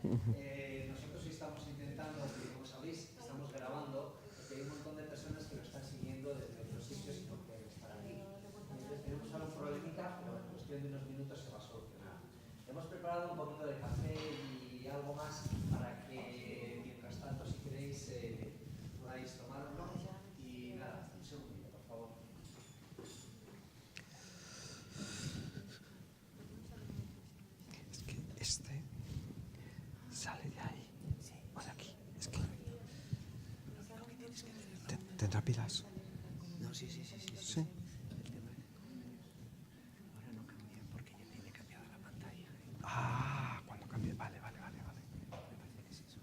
Nosotros estamos intentando, como sabéis, estamos grabando, porque hay un montón de personas que lo están siguiendo desde otros sitios y no pueden estar aquí. Entonces tenemos algún problemita, pero en cuestión de unos minutos se va a solucionar. Hemos preparado un poquito de café y algo más para que, mientras tanto, si queréis, podáis tomarlo. Y nada, un segundito, por favor. Es que este sale de ahí o de aquí. Es que tendrá pilas. No, sí. Sí. El tema es... Ahora no cambia porque ya tiene cambiada la pantalla. Ah, cuando cambie. Vale. Me parece que es eso.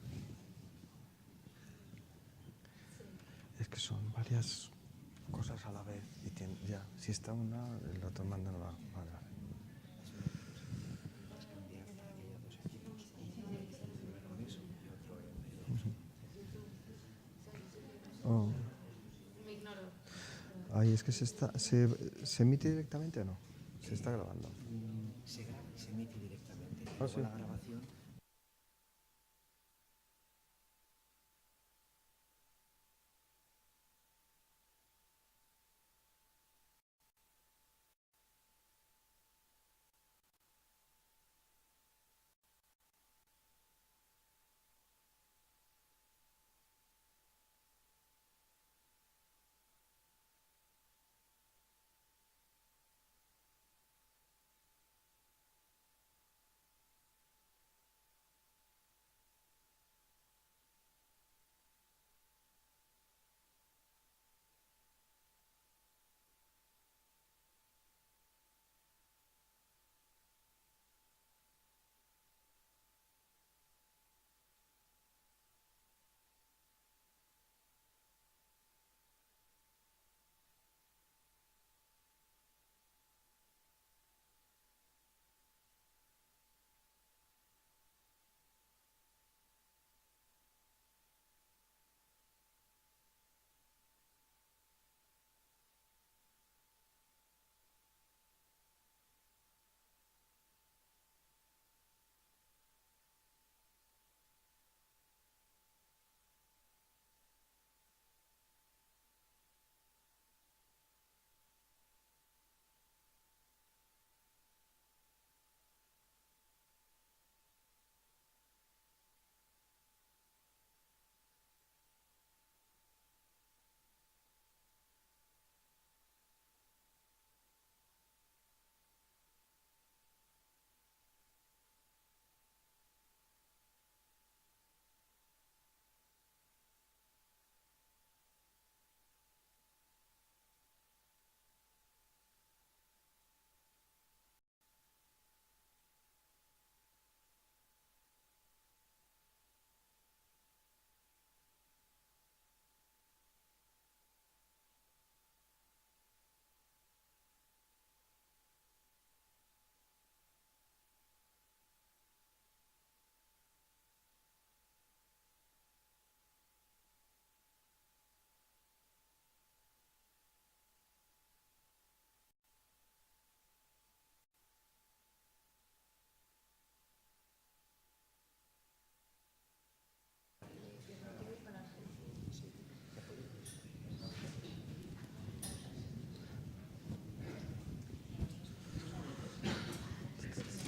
Es que son varias cosas a la vez y ya, si está una, el otro manda no va. Vale. Es una cosa. Es cambiar aquellos dos equipos y uno con eso y otro en el Oh. Me ignoro. Ay, es que ¿se emite directamente o no? Se está grabando. Se graba y se emite directamente. Ah, Luego sí. la grabación...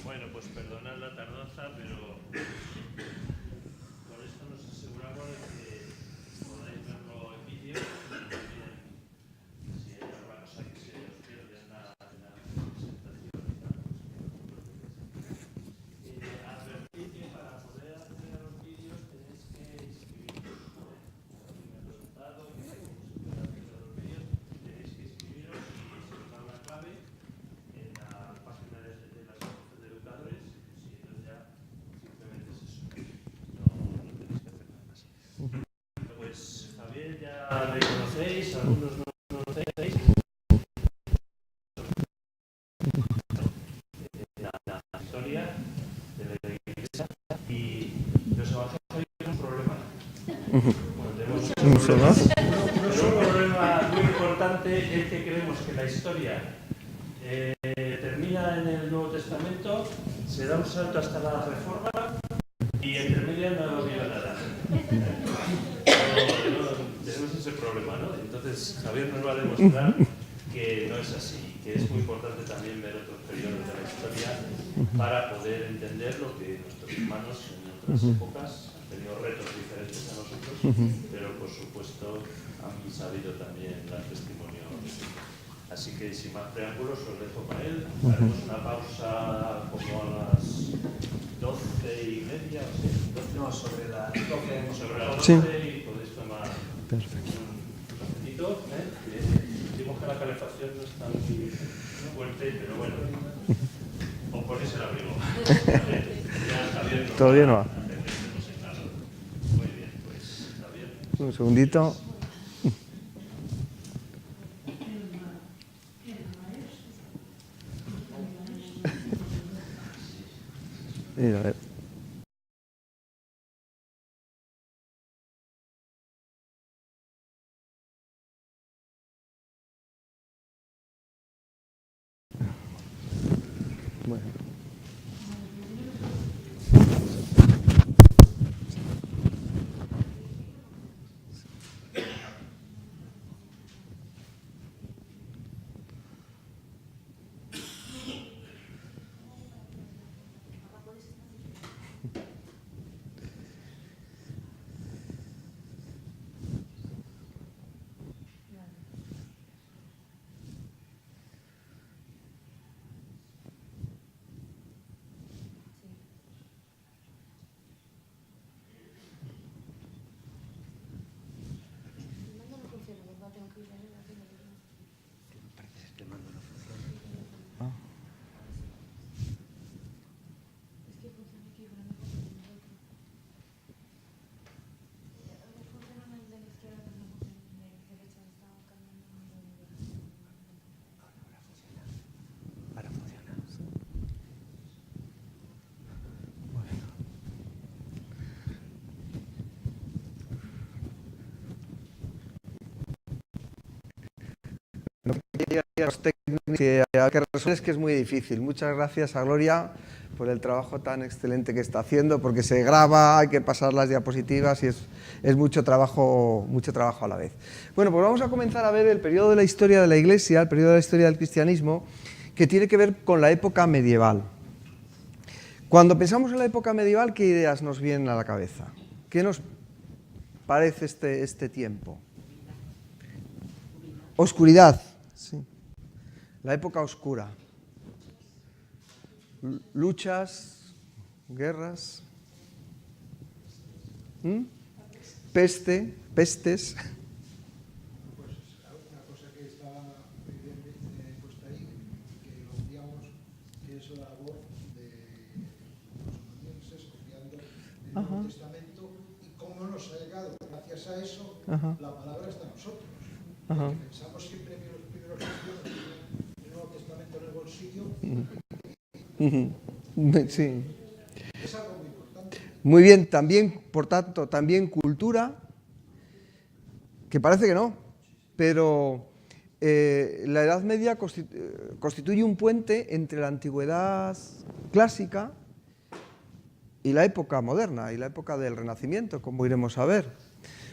Bueno, pues perdonad la tardanza, pero con esto nos aseguramos de que podáis verlo en vídeo y también si hay alguna cosa que se os pierde en la presentación y tal, pues advertir que para poder acceder a los vídeos tenéis que inscribiros. El resultado que se puede acceder a los vídeos tenéis que inscribiros y se os da una clave en la página de la Asociación de Educadores. Sí, entonces ya simplemente es eso. No tenéis que hacer nada más. Pues Javier ya le conocéis, algunos no lo conocéis. La historia de la Iglesia y los evangelios son un problema. Bueno, tenemos un problema muy importante es que creemos que la historia termina en el Nuevo Testamento, se da un salto hasta la Reforma y Y entre media no vio nada. Tenemos ese problema, ¿no? Entonces Javier nos va a demostrar que no es así, que es muy importante también ver otros periodos de la historia para poder entender lo que nuestros hermanos en otras épocas han tenido retos diferentes a nosotros, pero por supuesto han sabido también dar testimonio. Así que sin más preámbulos os dejo con él. Haremos una pausa como a las 12:30 o sea, 12. No, sobre las 12. Sobre las 12 Sí. y podéis tomar Perfecto. un cafetito. Decimos que la calefacción no está muy fuerte, pero bueno, os ponéis el abrigo. Ya Javier nos Todavía no va. a hacer que estemos en calor. Muy bien, pues Javier. Un segundito. Mira, a ver. Bueno. Parece ser que el mando no funciona. Ah. Ahora funciona. Los técnicos que resuelven es que es muy difícil. Muchas gracias a Gloria por el trabajo tan excelente que está haciendo, porque se graba, hay que pasar las diapositivas y es mucho trabajo a la vez. Bueno, pues vamos a comenzar a ver el periodo de la historia de la Iglesia, el periodo de la historia del cristianismo, que tiene que ver con la época medieval. Cuando pensamos en la época medieval, ¿qué ideas nos vienen a la cabeza? ¿Qué nos parece este tiempo? Oscuridad, sí. La época oscura. Luchas, guerras, pestes. Pues una cosa que está muy bien puesta ahí, que obviamos que es la voz de los atenienses copiando el Nuevo Testamento y cómo nos ha llegado, gracias a eso, la palabra está en nosotros. Porque pensamos siempre que los primeros cristianos tenían el Nuevo Testamento en el bolsillo. Sí. Es algo muy importante. Muy bien, también, por tanto, también cultura, que parece que no, pero la Edad Media constituye un puente entre la antigüedad clásica y la época moderna, y la época del Renacimiento, como iremos a ver.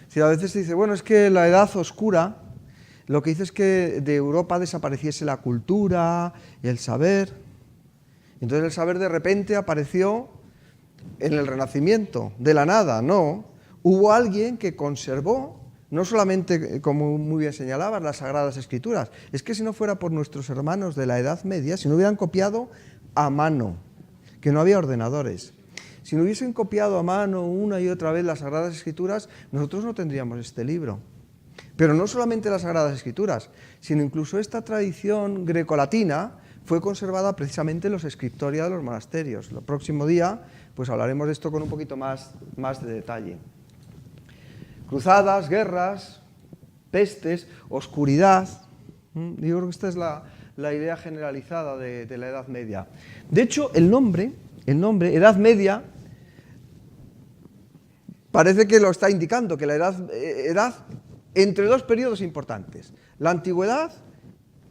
Si a veces se dice, bueno, es que la Edad Oscura lo que hizo es que de Europa desapareciese la cultura, el saber. Entonces el saber de repente apareció en el Renacimiento, de la nada, no. Hubo alguien que conservó, no solamente, como muy bien señalabas, las Sagradas Escrituras, es que si no fuera por nuestros hermanos de la Edad Media, si no hubieran copiado a mano, que no había ordenadores, si no hubiesen copiado a mano una y otra vez las Sagradas Escrituras, nosotros no tendríamos este libro. Pero no solamente las Sagradas Escrituras, sino incluso esta tradición grecolatina fue conservada precisamente en los scriptoria de los monasterios. El próximo día pues hablaremos de esto con un poquito más de detalle. Cruzadas, guerras, pestes, oscuridad. Yo creo que esta es la idea generalizada de la Edad Media. De hecho, el nombre Edad Media parece que lo está indicando, que la edad entre dos periodos importantes, la antigüedad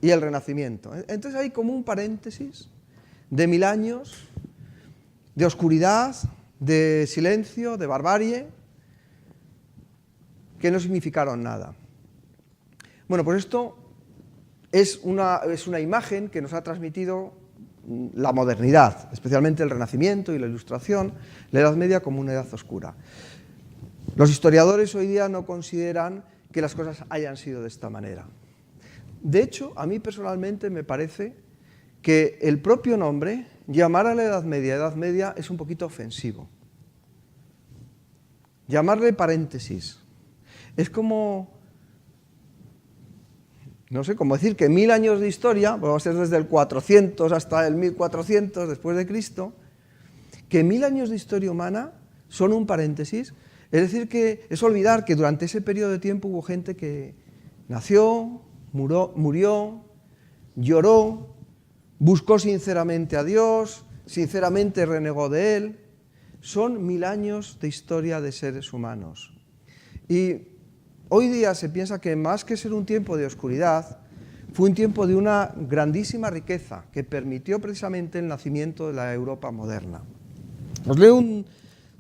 y el Renacimiento. Entonces hay como un paréntesis de 1000 años de oscuridad, de silencio, de barbarie, que no significaron nada. Bueno, pues esto es una imagen que nos ha transmitido la modernidad, especialmente el Renacimiento y la Ilustración, la Edad Media como una edad oscura. Los historiadores hoy día no consideran que las cosas hayan sido de esta manera. De hecho, a mí personalmente me parece que el propio nombre, llamar a la Edad Media, es un poquito ofensivo. Llamarle paréntesis es como, no sé, como decir que 1000 años de historia, vamos a ser desde el 400 hasta el 1400 después de Cristo, que 1000 años de historia humana son un paréntesis. Es decir, que es olvidar que durante ese periodo de tiempo hubo gente que nació, murió, lloró, buscó sinceramente a Dios, sinceramente renegó de Él. Son 1000 años de historia de seres humanos. Y hoy día se piensa que más que ser un tiempo de oscuridad, fue un tiempo de una grandísima riqueza que permitió precisamente el nacimiento de la Europa moderna. Os leo un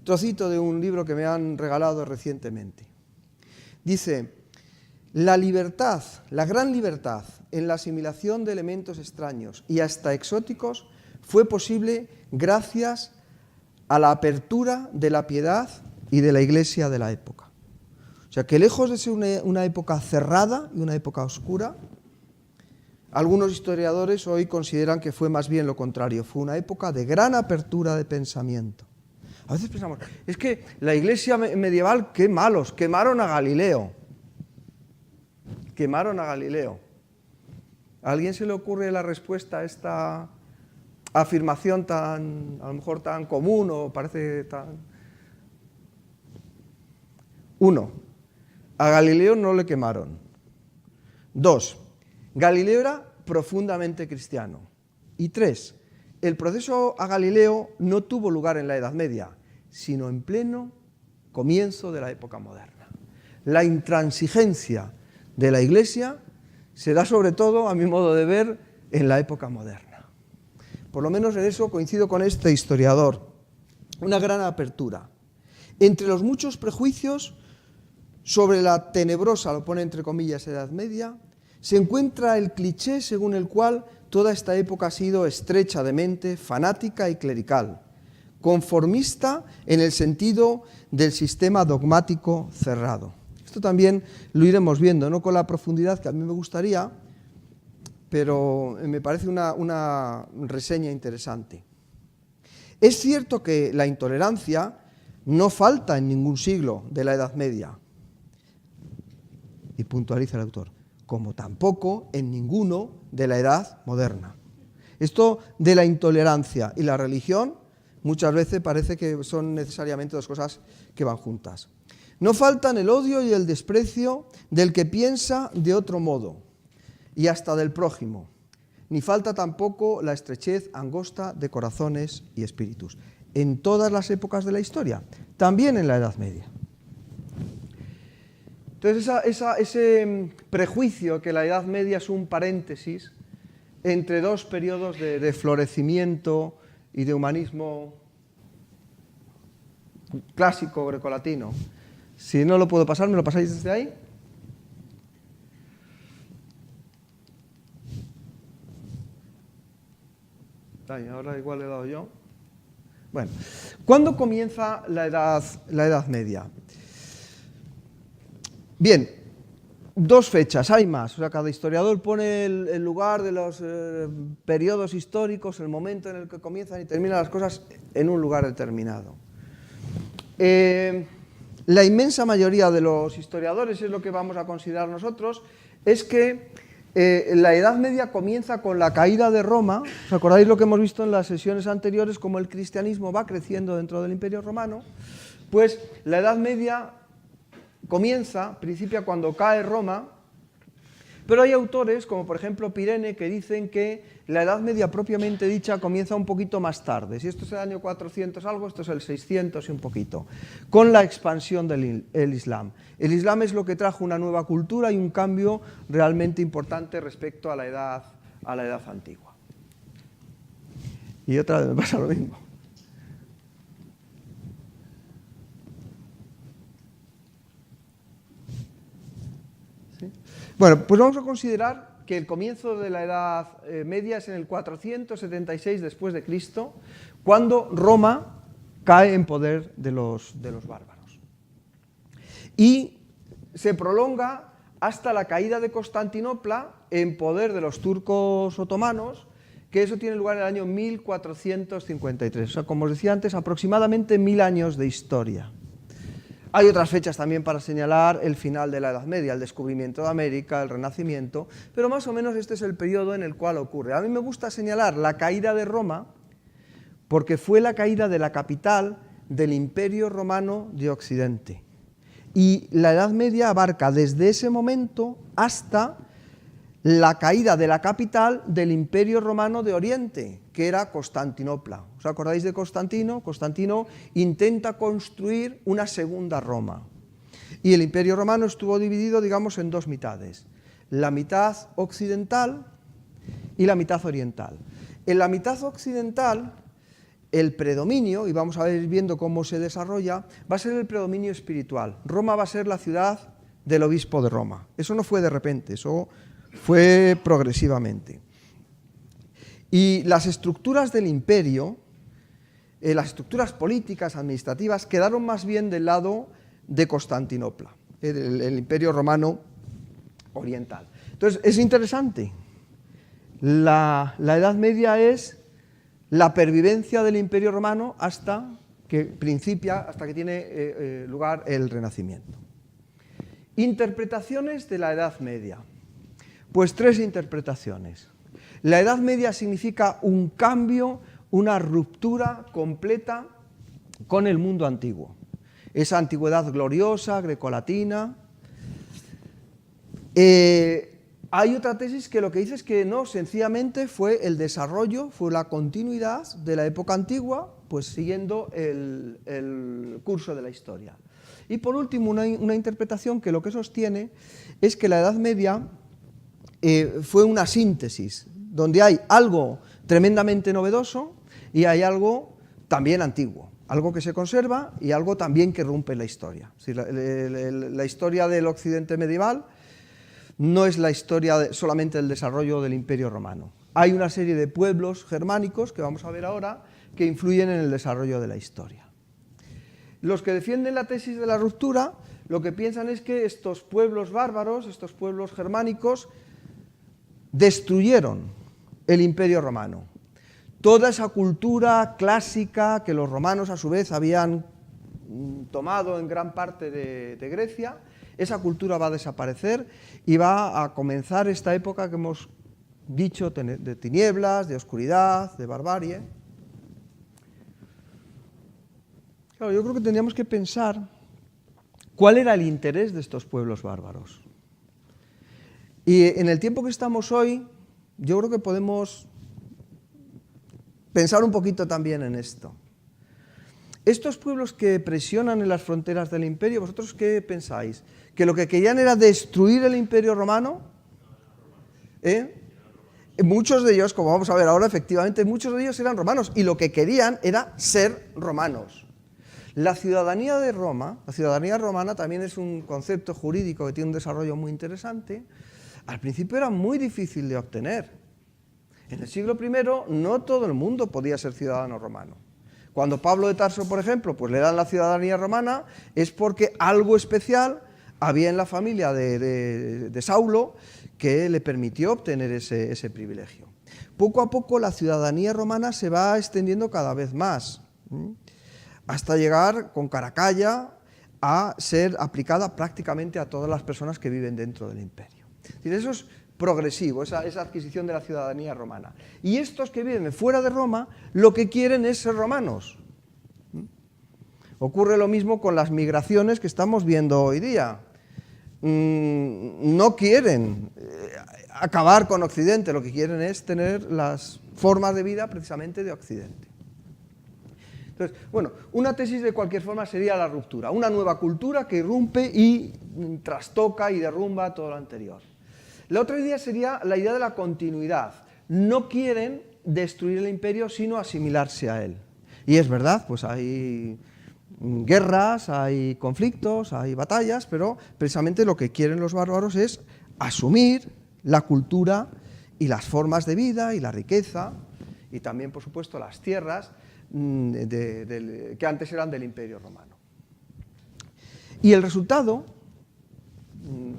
trocito de un libro que me han regalado recientemente. Dice: la libertad, la gran libertad en la asimilación de elementos extraños y hasta exóticos fue posible gracias a la apertura de la piedad y de la Iglesia de la época. O sea que lejos de ser una época cerrada y una época oscura, algunos historiadores hoy consideran que fue más bien lo contrario, fue una época de gran apertura de pensamiento. A veces pensamos, es que la Iglesia medieval, qué malos, quemaron a Galileo. Quemaron a Galileo. ¿A alguien se le ocurre la respuesta a esta afirmación tan, a lo mejor tan común o parece tan... 1. A Galileo no le quemaron. 2. Galileo era profundamente cristiano. Y 3. El proceso a Galileo no tuvo lugar en la Edad Media, sino en pleno comienzo de la época moderna. La intransigencia de la Iglesia se da sobre todo, a mi modo de ver, en la época moderna. Por lo menos en eso coincido con este historiador. Una gran apertura. Entre los muchos prejuicios sobre la tenebrosa, lo pone entre comillas, Edad Media, se encuentra el cliché según el cual toda esta época ha sido estrecha de mente, fanática y clerical, conformista en el sentido del sistema dogmático cerrado. Esto también lo iremos viendo, no con la profundidad que a mí me gustaría, pero me parece una reseña interesante. Es cierto que la intolerancia no falta en ningún siglo de la Edad Media, y puntualiza el autor, como tampoco en ninguno de la Edad Moderna. Esto de la intolerancia y la religión muchas veces parece que son necesariamente dos cosas que van juntas. No faltan el odio y el desprecio del que piensa de otro modo y hasta del prójimo, ni falta tampoco la estrechez angosta de corazones y espíritus. En todas las épocas de la historia, también en la Edad Media. Entonces ese prejuicio que la Edad Media es un paréntesis entre dos periodos de florecimiento y de humanismo clásico grecolatino. Si no lo puedo pasar, ¿me lo pasáis desde ahí? Ay, ahora igual he dado yo. Bueno, ¿cuándo comienza la Edad Media? Bien, dos fechas, hay más. O sea, cada historiador pone el lugar de los periodos históricos, el momento en el que comienzan y terminan las cosas en un lugar determinado. La inmensa mayoría de los historiadores, es lo que vamos a considerar nosotros, es que la Edad Media comienza con la caída de Roma. ¿Os acordáis lo que hemos visto en las sesiones anteriores, cómo el cristianismo va creciendo dentro del Imperio Romano? Pues la Edad Media principia cuando cae Roma, pero hay autores, como por ejemplo Pirene, que dicen que la Edad Media propiamente dicha comienza un poquito más tarde. Si esto es el año 400 algo, esto es el 600 y un poquito, con la expansión del Islam. El Islam es lo que trajo una nueva cultura y un cambio realmente importante respecto a la edad antigua. Y otra vez me pasa lo mismo. Bueno, pues vamos a considerar que el comienzo de la Edad Media es en el 476 después de Cristo, cuando Roma cae en poder de los bárbaros. Y se prolonga hasta la caída de Constantinopla en poder de los turcos otomanos, que eso tiene lugar en el año 1453. O sea, como os decía antes, aproximadamente 1000 años de historia. Hay otras fechas también para señalar el final de la Edad Media, el descubrimiento de América, el Renacimiento, pero más o menos este es el periodo en el cual ocurre. A mí me gusta señalar la caída de Roma porque fue la caída de la capital del Imperio Romano de Occidente. Y la Edad Media abarca desde ese momento hasta la caída de la capital del Imperio Romano de Oriente, que era Constantinopla. ¿Os acordáis de Constantino? Constantino intenta construir una segunda Roma. Y el Imperio Romano estuvo dividido, digamos, en dos mitades. La mitad occidental y la mitad oriental. En la mitad occidental, el predominio, y vamos a ir viendo cómo se desarrolla, va a ser el predominio espiritual. Roma va a ser la ciudad del obispo de Roma. Eso no fue de repente, eso fue progresivamente. Y las estructuras del imperio, las estructuras políticas, administrativas, quedaron más bien del lado de Constantinopla, el imperio romano oriental. Entonces, es interesante. La Edad Media es la pervivencia del imperio romano hasta que tiene lugar el Renacimiento. Interpretaciones de la Edad Media. Pues 3 interpretaciones. La Edad Media significa un cambio, una ruptura completa con el mundo antiguo. Esa antigüedad gloriosa, grecolatina. Hay otra tesis que lo que dice es que no, sencillamente fue el desarrollo, fue la continuidad de la época antigua, pues siguiendo el curso de la historia. Y por último, una interpretación que lo que sostiene es que la Edad Media fue una síntesis, donde hay algo tremendamente novedoso y hay algo también antiguo, algo que se conserva y algo también que rompe la historia. Es decir, la historia del Occidente medieval no es la historia solamente del desarrollo del Imperio Romano. Hay una serie de pueblos germánicos, que vamos a ver ahora, que influyen en el desarrollo de la historia. Los que defienden la tesis de la ruptura, lo que piensan es que estos pueblos bárbaros, estos pueblos germánicos, destruyeron el Imperio Romano. Toda esa cultura clásica que los romanos a su vez habían tomado en gran parte de Grecia, esa cultura va a desaparecer y va a comenzar esta época que hemos dicho de tinieblas, de oscuridad, de barbarie. Claro, yo creo que tendríamos que pensar cuál era el interés de estos pueblos bárbaros. Y en el tiempo que estamos hoy, yo creo que podemos pensar un poquito también en esto. Estos pueblos que presionan en las fronteras del imperio, ¿vosotros qué pensáis? ¿Que lo que querían era destruir el Imperio Romano? Muchos de ellos, como vamos a ver ahora, efectivamente, muchos de ellos eran romanos y lo que querían era ser romanos. La ciudadanía de Roma, la ciudadanía romana también es un concepto jurídico que tiene un desarrollo muy interesante. Al principio era muy difícil de obtener. En el siglo I no todo el mundo podía ser ciudadano romano. Cuando Pablo de Tarso, por ejemplo, pues le dan la ciudadanía romana, es porque algo especial había en la familia de Saulo que le permitió obtener ese privilegio. Poco a poco la ciudadanía romana se va extendiendo cada vez más, hasta llegar con Caracalla a ser aplicada prácticamente a todas las personas que viven dentro del imperio. Es decir, eso es progresivo, esa adquisición de la ciudadanía romana. Y estos que viven fuera de Roma, lo que quieren es ser romanos. Ocurre lo mismo con las migraciones que estamos viendo hoy día. No quieren acabar con Occidente, lo que quieren es tener las formas de vida precisamente de Occidente. Entonces, bueno, una tesis de cualquier forma sería la ruptura, una nueva cultura que irrumpe y trastoca y derrumba todo lo anterior. La otra idea sería la idea de la continuidad. No quieren destruir el imperio, sino asimilarse a él. Y es verdad, pues hay guerras, hay conflictos, hay batallas, pero precisamente lo que quieren los bárbaros es asumir la cultura y las formas de vida y la riqueza y también, por supuesto, las tierras que antes eran del Imperio Romano. Y el resultado,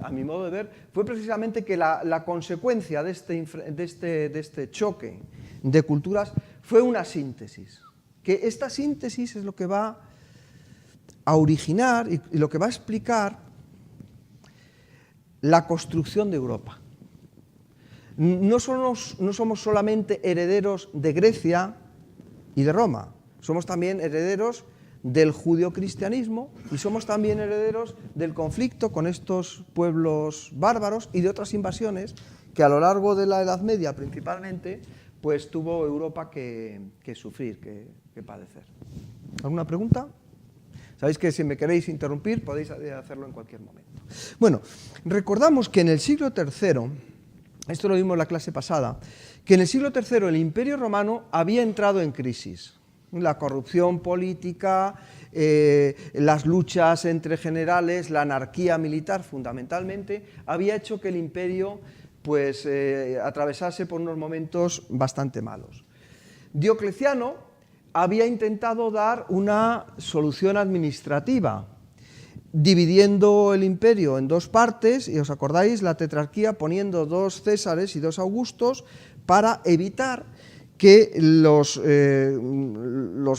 a mi modo de ver, fue precisamente que la consecuencia de este choque de culturas fue una síntesis. Que esta síntesis es lo que va a originar y lo que va a explicar la construcción de Europa. No somos solamente herederos de Grecia y de Roma, somos también herederos del judeocristianismo y somos también herederos del conflicto con estos pueblos bárbaros y de otras invasiones que a lo largo de la Edad Media principalmente pues tuvo Europa que sufrir, que padecer. ¿Alguna pregunta? Sabéis que si me queréis interrumpir podéis hacerlo en cualquier momento. Bueno, recordamos que en el siglo III, esto lo vimos en la clase pasada, que en el siglo III el Imperio Romano había entrado en crisis. La corrupción política, las luchas entre generales, la anarquía militar fundamentalmente, había hecho que el imperio pues, atravesase por unos momentos bastante malos. Diocleciano había intentado dar una solución administrativa, dividiendo el imperio en dos partes, y os acordáis, la tetrarquía poniendo 2 Césares y 2 Augustos para evitar que los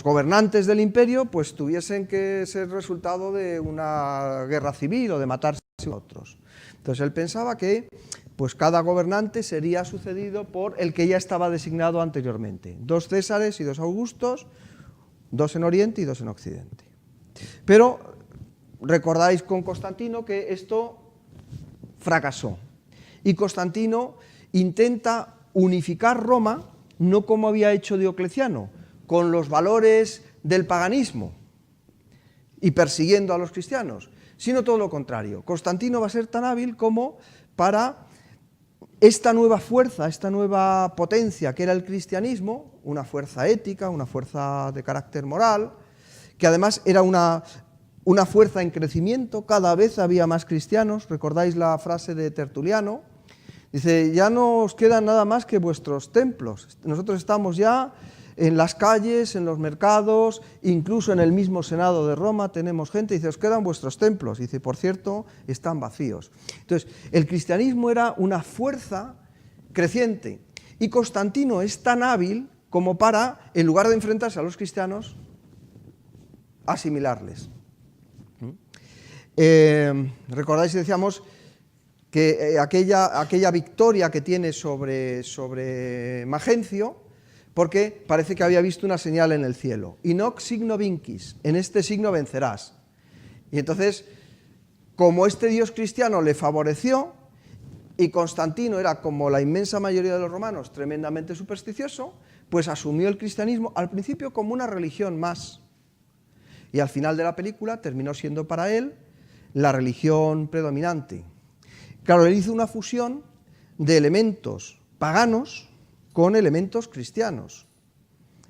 gobernantes del imperio pues, tuviesen que ser resultado de una guerra civil o de matarse a otros. Entonces él pensaba que pues, cada gobernante sería sucedido por el que ya estaba designado anteriormente. 2 Césares y 2 Augustos, 2 en Oriente y 2 en Occidente. Pero recordáis con Constantino que esto fracasó. Y Constantino intenta unificar Roma, no como había hecho Diocleciano, con los valores del paganismo y persiguiendo a los cristianos, sino todo lo contrario. Constantino va a ser tan hábil como para esta nueva fuerza, esta nueva potencia que era el cristianismo, una fuerza ética, una fuerza de carácter moral, que además era una fuerza en crecimiento, cada vez había más cristianos. ¿Recordáis la frase de Tertuliano? Dice, ya no os quedan nada más que vuestros templos. Nosotros estamos ya en las calles, en los mercados, incluso en el mismo Senado de Roma tenemos gente. Dice, os quedan vuestros templos. Dice, por cierto, están vacíos. Entonces, el cristianismo era una fuerza creciente. Y Constantino es tan hábil como para, en lugar de enfrentarse a los cristianos, asimilarles. ¿Recordáis y decíamos que aquella victoria que tiene sobre Magencio, porque parece que había visto una señal en el cielo? In hoc signo vincis, en este signo vencerás. Y entonces, como este Dios cristiano le favoreció, y Constantino era, como la inmensa mayoría de los romanos, tremendamente supersticioso, pues asumió el cristianismo al principio como una religión más. Y al final de la película terminó siendo para él la religión predominante. Claro, él hizo una fusión de elementos paganos con elementos cristianos.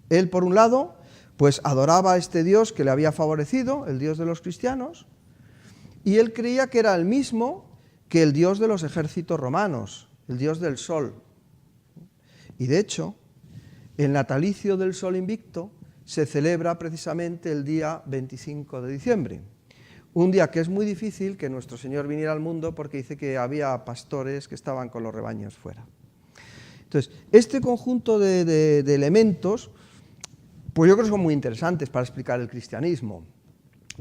Él, por un lado, pues adoraba a este Dios que le había favorecido, el Dios de los cristianos, y él creía que era el mismo que el Dios de los ejércitos romanos, el Dios del sol. Y de hecho, el natalicio del Sol Invicto se celebra precisamente el día 25 de diciembre. Un día que es muy difícil que nuestro Señor viniera al mundo porque dice que había pastores que estaban con los rebaños fuera. Entonces, este conjunto de elementos, pues yo creo que son muy interesantes para explicar el cristianismo.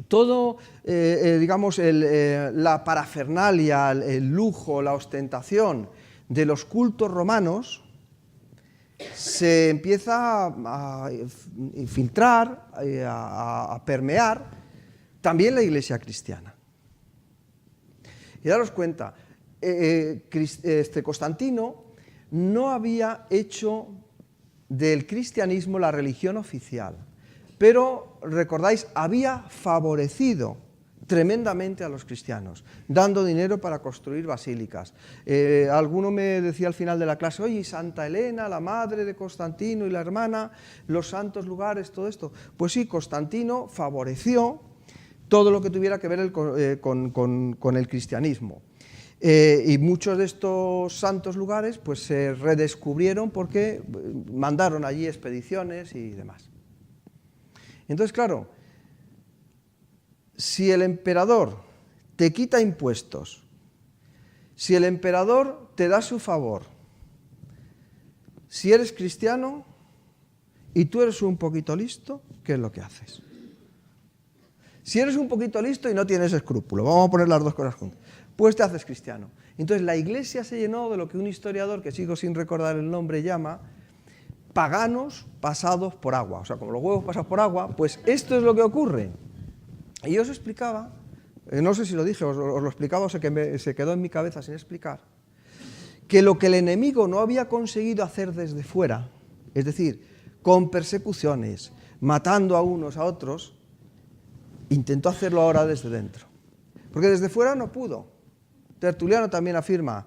Todo, digamos, la parafernalia, el lujo, la ostentación de los cultos romanos se empieza a infiltrar, a permear también la Iglesia cristiana. Y daros cuenta, Constantino no había hecho del cristianismo la religión oficial, pero, recordáis, había favorecido tremendamente a los cristianos, dando dinero para construir basílicas. Alguno me decía al final de la clase, oye, Santa Elena, la madre de Constantino y la hermana, los santos lugares, todo esto. Pues sí, Constantino favoreció todo lo que tuviera que ver con el cristianismo. Y muchos de estos santos lugares pues, se redescubrieron porque mandaron allí expediciones y demás. Entonces, claro, si el emperador te quita impuestos, si el emperador te da su favor, si eres cristiano y tú eres un poquito listo, ¿qué es lo que haces? Si eres un poquito listo y no tienes escrúpulo, vamos a poner las dos cosas juntas, pues te haces cristiano. Entonces la Iglesia se llenó de lo que un historiador, que sigo sin recordar el nombre, llama paganos pasados por agua. O sea, como los huevos pasados por agua, pues esto es lo que ocurre. Y yo os explicaba, no sé si lo dije, os lo explicaba o se quedó en mi cabeza sin explicar, que lo que el enemigo no había conseguido hacer desde fuera, es decir, con persecuciones, matando a unos a otros, intentó hacerlo ahora desde dentro. Porque desde fuera no pudo. Tertuliano también afirma,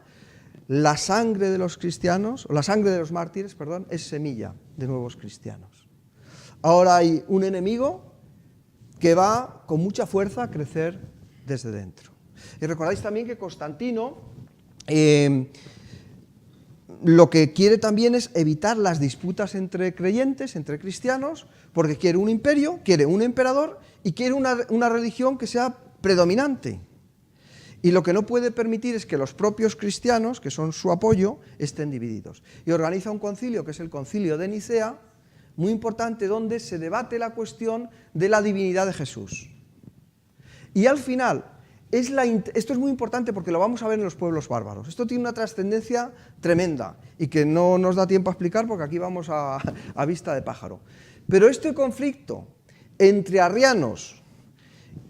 la sangre de los cristianos, o la sangre de los mártires, perdón, es semilla de nuevos cristianos. Ahora hay un enemigo que va con mucha fuerza a crecer desde dentro. Y recordáis también que Constantino lo que quiere también es evitar las disputas entre creyentes, entre cristianos, porque quiere un imperio, quiere un emperador y quiere una religión que sea predominante. Y lo que no puede permitir es que los propios cristianos, que son su apoyo, estén divididos. Y organiza un concilio, que es el concilio de Nicea, muy importante, donde se debate la cuestión de la divinidad de Jesús. Y al final, esto es muy importante porque lo vamos a ver en los pueblos bárbaros. Esto tiene una trascendencia tremenda y que no nos da tiempo a explicar porque aquí vamos a vista de pájaro. Pero este conflicto entre arrianos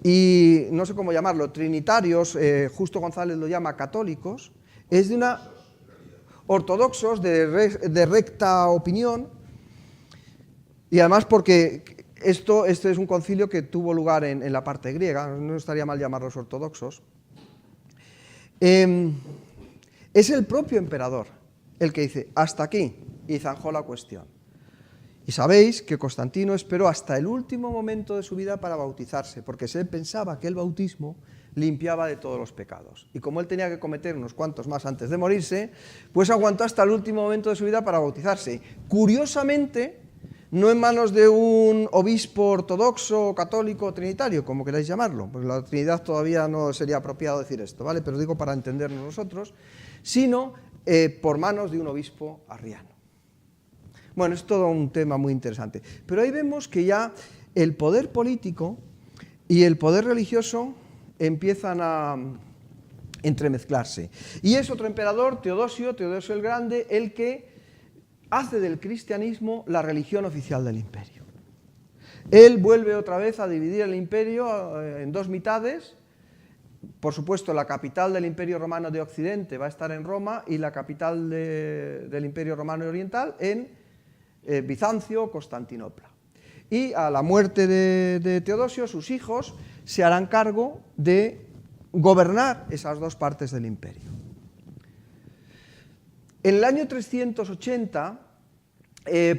y, no sé cómo llamarlo, trinitarios, Justo González lo llama católicos, es de una ortodoxos de recta opinión, y además porque este es un concilio que tuvo lugar en la parte griega, no estaría mal llamarlos ortodoxos. Es el propio emperador el que dice, hasta aquí, y zanjó la cuestión. Y sabéis que Constantino esperó hasta el último momento de su vida para bautizarse, porque se pensaba que el bautismo limpiaba de todos los pecados. Y como él tenía que cometer unos cuantos más antes de morirse, pues aguantó hasta el último momento de su vida para bautizarse. Curiosamente, no en manos de un obispo ortodoxo, católico, trinitario, como queráis llamarlo, pues la Trinidad todavía no sería apropiado decir esto, ¿vale? Pero digo para entendernos nosotros, sino por manos de un obispo arriano. Bueno, es todo un tema muy interesante. Pero ahí vemos que ya el poder político y el poder religioso empiezan a entremezclarse. Y es otro emperador, Teodosio el Grande, el que hace del cristianismo la religión oficial del imperio. Él vuelve otra vez a dividir el imperio en dos mitades. Por supuesto, la capital del Imperio Romano de Occidente va a estar en Roma y la capital del Imperio Romano Oriental en Bizancio, Constantinopla. Y a la muerte de Teodosio, sus hijos se harán cargo de gobernar esas dos partes del imperio. En el año 380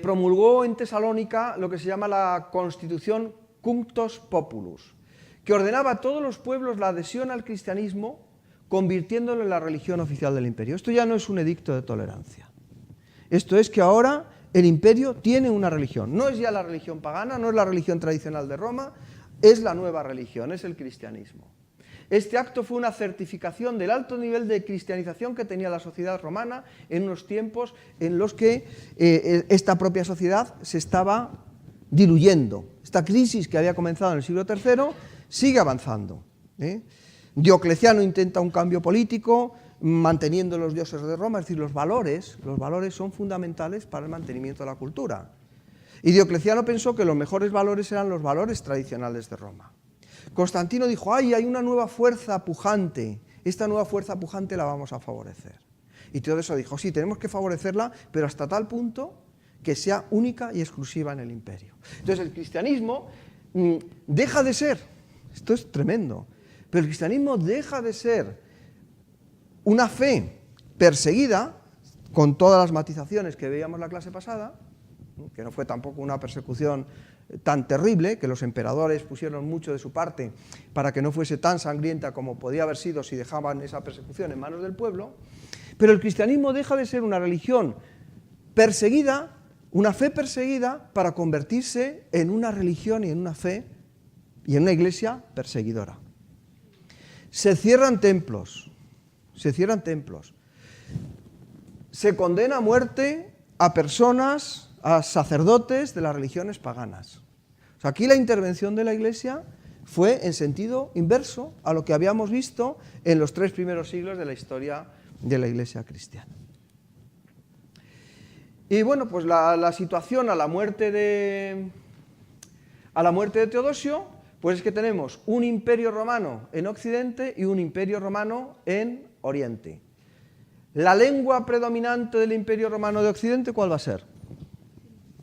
promulgó en Tesalónica lo que se llama la Constitución Cunctos Populus, que ordenaba a todos los pueblos la adhesión al cristianismo, convirtiéndolo en la religión oficial del imperio. Esto ya no es un edicto de tolerancia. Esto es que ahora el imperio tiene una religión. No es ya la religión pagana, no es la religión tradicional de Roma, es la nueva religión, es el cristianismo. Este acto fue una certificación del alto nivel de cristianización que tenía la sociedad romana en unos tiempos en los que esta propia sociedad se estaba diluyendo. Esta crisis que había comenzado en el siglo III sigue avanzando. Diocleciano intenta un cambio político, manteniendo los dioses de Roma, es decir, los valores son fundamentales para el mantenimiento de la cultura. Y Diocleciano pensó que los mejores valores eran los valores tradicionales de Roma. Constantino dijo, hay una nueva fuerza pujante, esta nueva fuerza pujante la vamos a favorecer. Y Teodosio dijo, sí, tenemos que favorecerla, pero hasta tal punto que sea única y exclusiva en el imperio. Entonces el cristianismo deja de ser, esto es tremendo, pero el cristianismo deja de ser una fe perseguida, con todas las matizaciones que veíamos la clase pasada, que no fue tampoco una persecución tan terrible, que los emperadores pusieron mucho de su parte para que no fuese tan sangrienta como podía haber sido si dejaban esa persecución en manos del pueblo, pero el cristianismo deja de ser una religión perseguida, una fe perseguida, para convertirse en una religión y en una fe y en una iglesia perseguidora. Se cierran templos, se condena a muerte a personas, a sacerdotes de las religiones paganas. O sea, aquí la intervención de la Iglesia fue en sentido inverso a lo que habíamos visto en los 3 primeros siglos de la historia de la Iglesia cristiana. Y bueno, pues la situación a la muerte de Teodosio, pues es que tenemos un imperio romano en Occidente y un imperio romano en Oriente. La lengua predominante del imperio romano de Occidente, ¿cuál va a ser?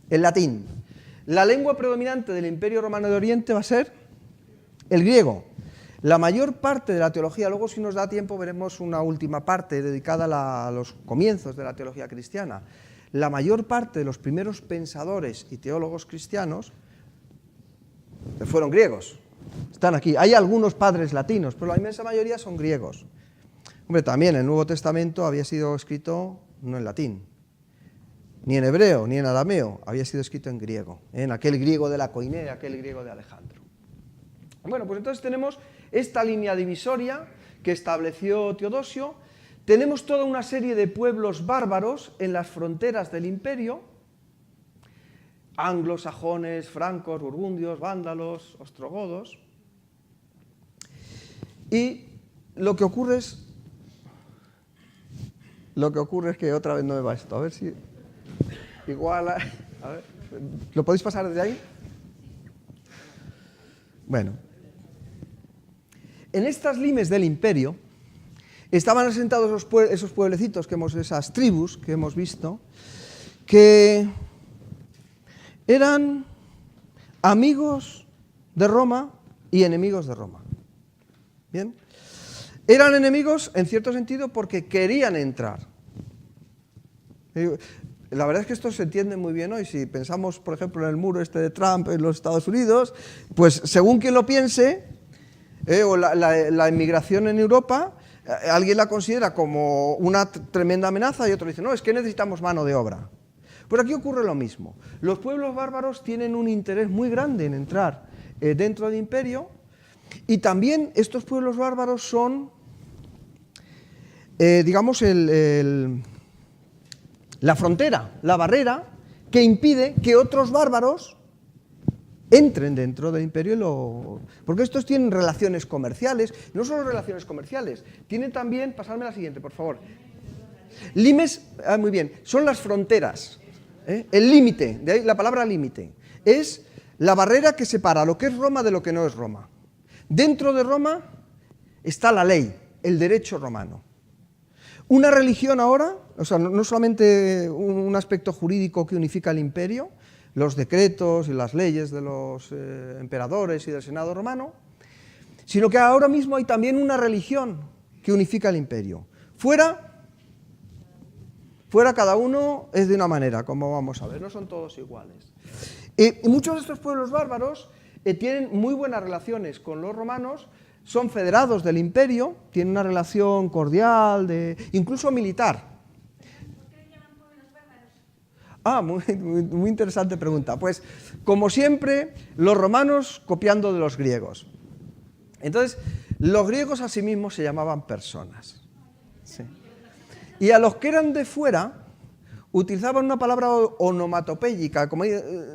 El latín. La lengua predominante del Imperio Romano de Oriente va a ser el griego. La mayor parte de la teología, luego si nos da tiempo veremos una última parte dedicada a los comienzos de la teología cristiana. La mayor parte de los primeros pensadores y teólogos cristianos fueron griegos. Están aquí. Hay algunos padres latinos, pero la inmensa mayoría son griegos. Hombre, también el Nuevo Testamento había sido escrito no en latín, ni en hebreo, ni en arameo, había sido escrito en griego, en aquel griego de la Koiné, aquel griego de Alejandro. Bueno, pues entonces tenemos esta línea divisoria que estableció Teodosio, tenemos toda una serie de pueblos bárbaros en las fronteras del imperio, anglos, sajones, francos, burgundios, vándalos, ostrogodos, y lo que ocurre es que otra vez no me va esto, a ver si... Igual, a ver, ¿lo podéis pasar desde ahí? Bueno, en estas limes del imperio estaban asentados esos pueblecitos, esas tribus que hemos visto, que eran amigos de Roma y enemigos de Roma. ¿Bien? Eran enemigos en cierto sentido porque querían entrar. La verdad es que esto se entiende muy bien hoy. Si pensamos, por ejemplo, en el muro de Trump en los Estados Unidos, pues según quien lo piense, o la inmigración en Europa, alguien la considera como una tremenda amenaza y otro dice, no, es que necesitamos mano de obra. Pues aquí ocurre lo mismo. Los pueblos bárbaros tienen un interés muy grande en entrar dentro del imperio, y también estos pueblos bárbaros son, digamos, la frontera, la barrera que impide que otros bárbaros entren dentro del imperio, porque estos tienen relaciones comerciales, no solo relaciones comerciales, tienen también, pasadme la siguiente, por favor. Limes, muy bien, son las fronteras, el límite, de ahí la palabra límite, es la barrera que separa lo que es Roma de lo que no es Roma. Dentro de Roma está la ley, el derecho romano. Una religión ahora, o sea, no solamente un aspecto jurídico que unifica el imperio, los decretos y las leyes de los emperadores y del Senado romano, sino que ahora mismo hay también una religión que unifica el imperio. Fuera cada uno es de una manera, como vamos a ver, no son todos iguales. Y muchos de estos pueblos bárbaros tienen muy buenas relaciones con los romanos, son federados del imperio, tienen una relación cordial, incluso militar. ¿Por qué le llaman pueblos bárbaros? Muy interesante pregunta. Pues, como siempre, los romanos copiando de los griegos. Entonces, los griegos a sí mismos se llamaban personas. Sí. Y a los que eran de fuera, utilizaban una palabra onomatopéyica, como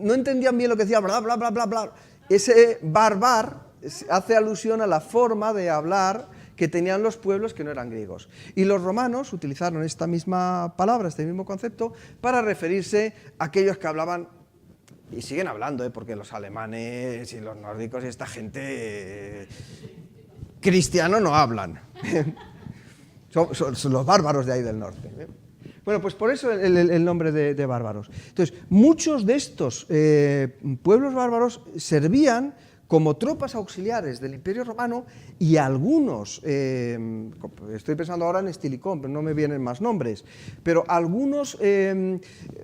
no entendían bien lo que decía, bla, bla, bla, bla, bla. Ese barbar hace alusión a la forma de hablar que tenían los pueblos que no eran griegos. Y los romanos utilizaron esta misma palabra, este mismo concepto, para referirse a aquellos que hablaban, y siguen hablando, porque los alemanes y los nórdicos y esta gente cristiano no hablan. Son los bárbaros de ahí del norte. Bueno, pues por eso el nombre de bárbaros. Entonces, muchos de estos pueblos bárbaros servían como tropas auxiliares del Imperio Romano y algunos, estoy pensando ahora en Estilicón, pero no me vienen más nombres, pero algunos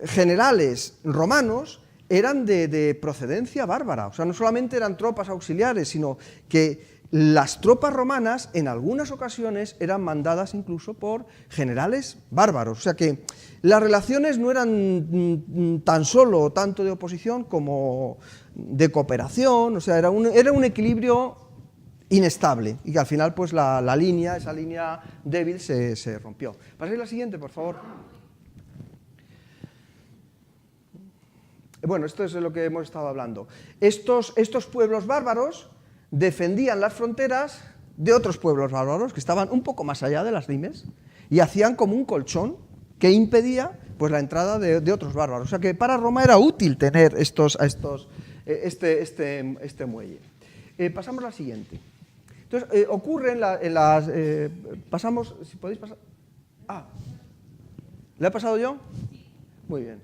generales romanos eran de procedencia bárbara, o sea, no solamente eran tropas auxiliares, sino que las tropas romanas en algunas ocasiones eran mandadas incluso por generales bárbaros, o sea que las relaciones no eran tan solo o tanto de oposición como de cooperación, o sea, era un equilibrio inestable y que al final pues esa línea débil se rompió. Paséis la siguiente, por favor. Bueno, esto es de lo que hemos estado hablando. Estos pueblos bárbaros defendían las fronteras de otros pueblos bárbaros que estaban un poco más allá de las limes y hacían como un colchón que impedía pues, la entrada de otros bárbaros. O sea que para Roma era útil tener este muelle. Pasamos a la siguiente. Entonces, ocurre en las... pasamos, si podéis pasar... Ah, ¿le he pasado yo? Muy bien,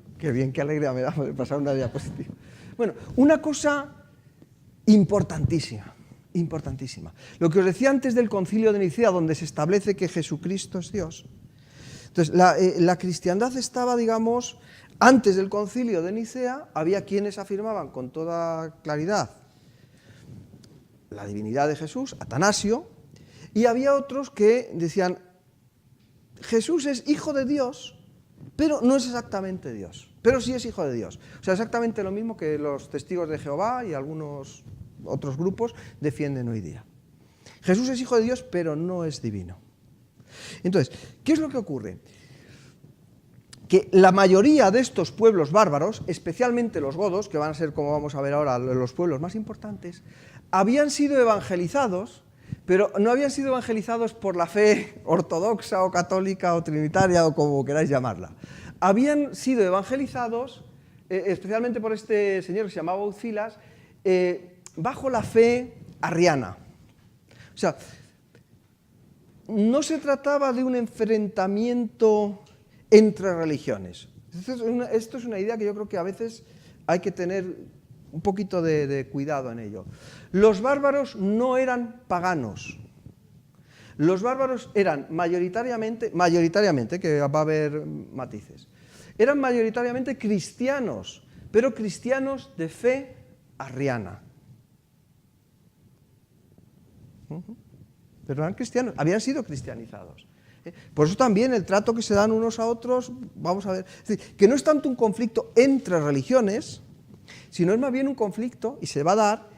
qué alegría me da poder pasar una diapositiva. Bueno, una cosa importantísima. Lo que os decía antes del Concilio de Nicea, donde se establece que Jesucristo es Dios. Entonces, la cristiandad estaba, digamos, antes del Concilio de Nicea, había quienes afirmaban con toda claridad la divinidad de Jesús, Atanasio, y había otros que decían, Jesús es hijo de Dios, pero no es exactamente Dios, pero sí es hijo de Dios. O sea, exactamente lo mismo que los testigos de Jehová y algunos otros grupos defienden hoy día. Jesús es hijo de Dios, pero no es divino. Entonces, ¿qué es lo que ocurre? Que la mayoría de estos pueblos bárbaros, especialmente los godos, que van a ser, como vamos a ver ahora, los pueblos más importantes, habían sido evangelizados, pero no habían sido evangelizados por la fe ortodoxa o católica o trinitaria o como queráis llamarla. Habían sido evangelizados, especialmente por este señor que se llamaba Ucilas, bajo la fe arriana. O sea, no se trataba de un enfrentamiento entre religiones. Esto es una idea que yo creo que a veces hay que tener un poquito de cuidado en ello. Los bárbaros no eran paganos. Los bárbaros eran mayoritariamente, que va a haber matices, eran mayoritariamente cristianos, pero cristianos de fe arriana. Pero eran cristianos, habían sido cristianizados. Por eso también el trato que se dan unos a otros, vamos a ver, es decir, que no es tanto un conflicto entre religiones, sino es más bien un conflicto, y se va a dar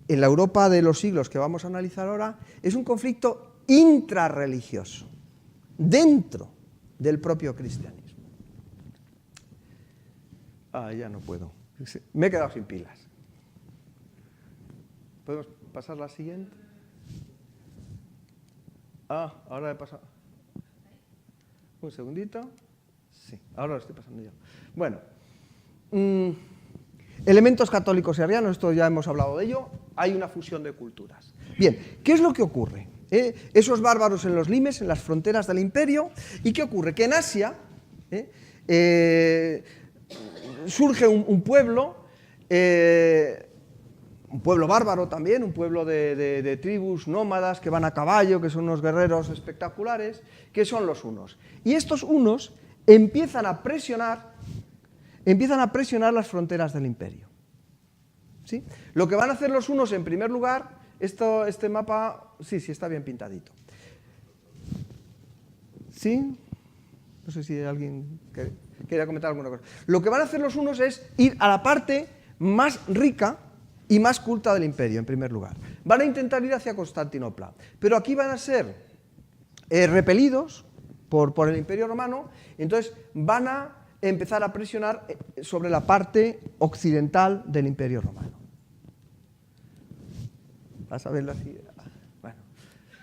en la Europa de los siglos que vamos a analizar ahora, es un conflicto intrarreligioso, dentro del propio cristianismo. Ya no puedo, me he quedado sin pilas. ¿Podemos pasar la siguiente? Ahora he pasado. Un segundito. Sí, ahora lo estoy pasando yo. Bueno, elementos católicos y arrianos, esto ya hemos hablado de ello, hay una fusión de culturas. Bien, ¿qué es lo que ocurre? Esos bárbaros en los limes, en las fronteras del imperio, ¿y qué ocurre? Que en Asia surge un pueblo bárbaro también, un pueblo de tribus nómadas que van a caballo, que son unos guerreros espectaculares, que son los hunos. Y estos hunos empiezan a presionar las fronteras del imperio. ¿Sí? Lo que van a hacer los hunos, en primer lugar, este mapa, sí, está bien pintadito. ¿Sí? No sé si alguien quería comentar alguna cosa. Lo que van a hacer los hunos es ir a la parte más rica y más culta del imperio, en primer lugar. Van a intentar ir hacia Constantinopla, pero aquí van a ser repelidos por el Imperio Romano, entonces van a empezar a presionar sobre la parte occidental del Imperio Romano. ¿Vas a verlo así?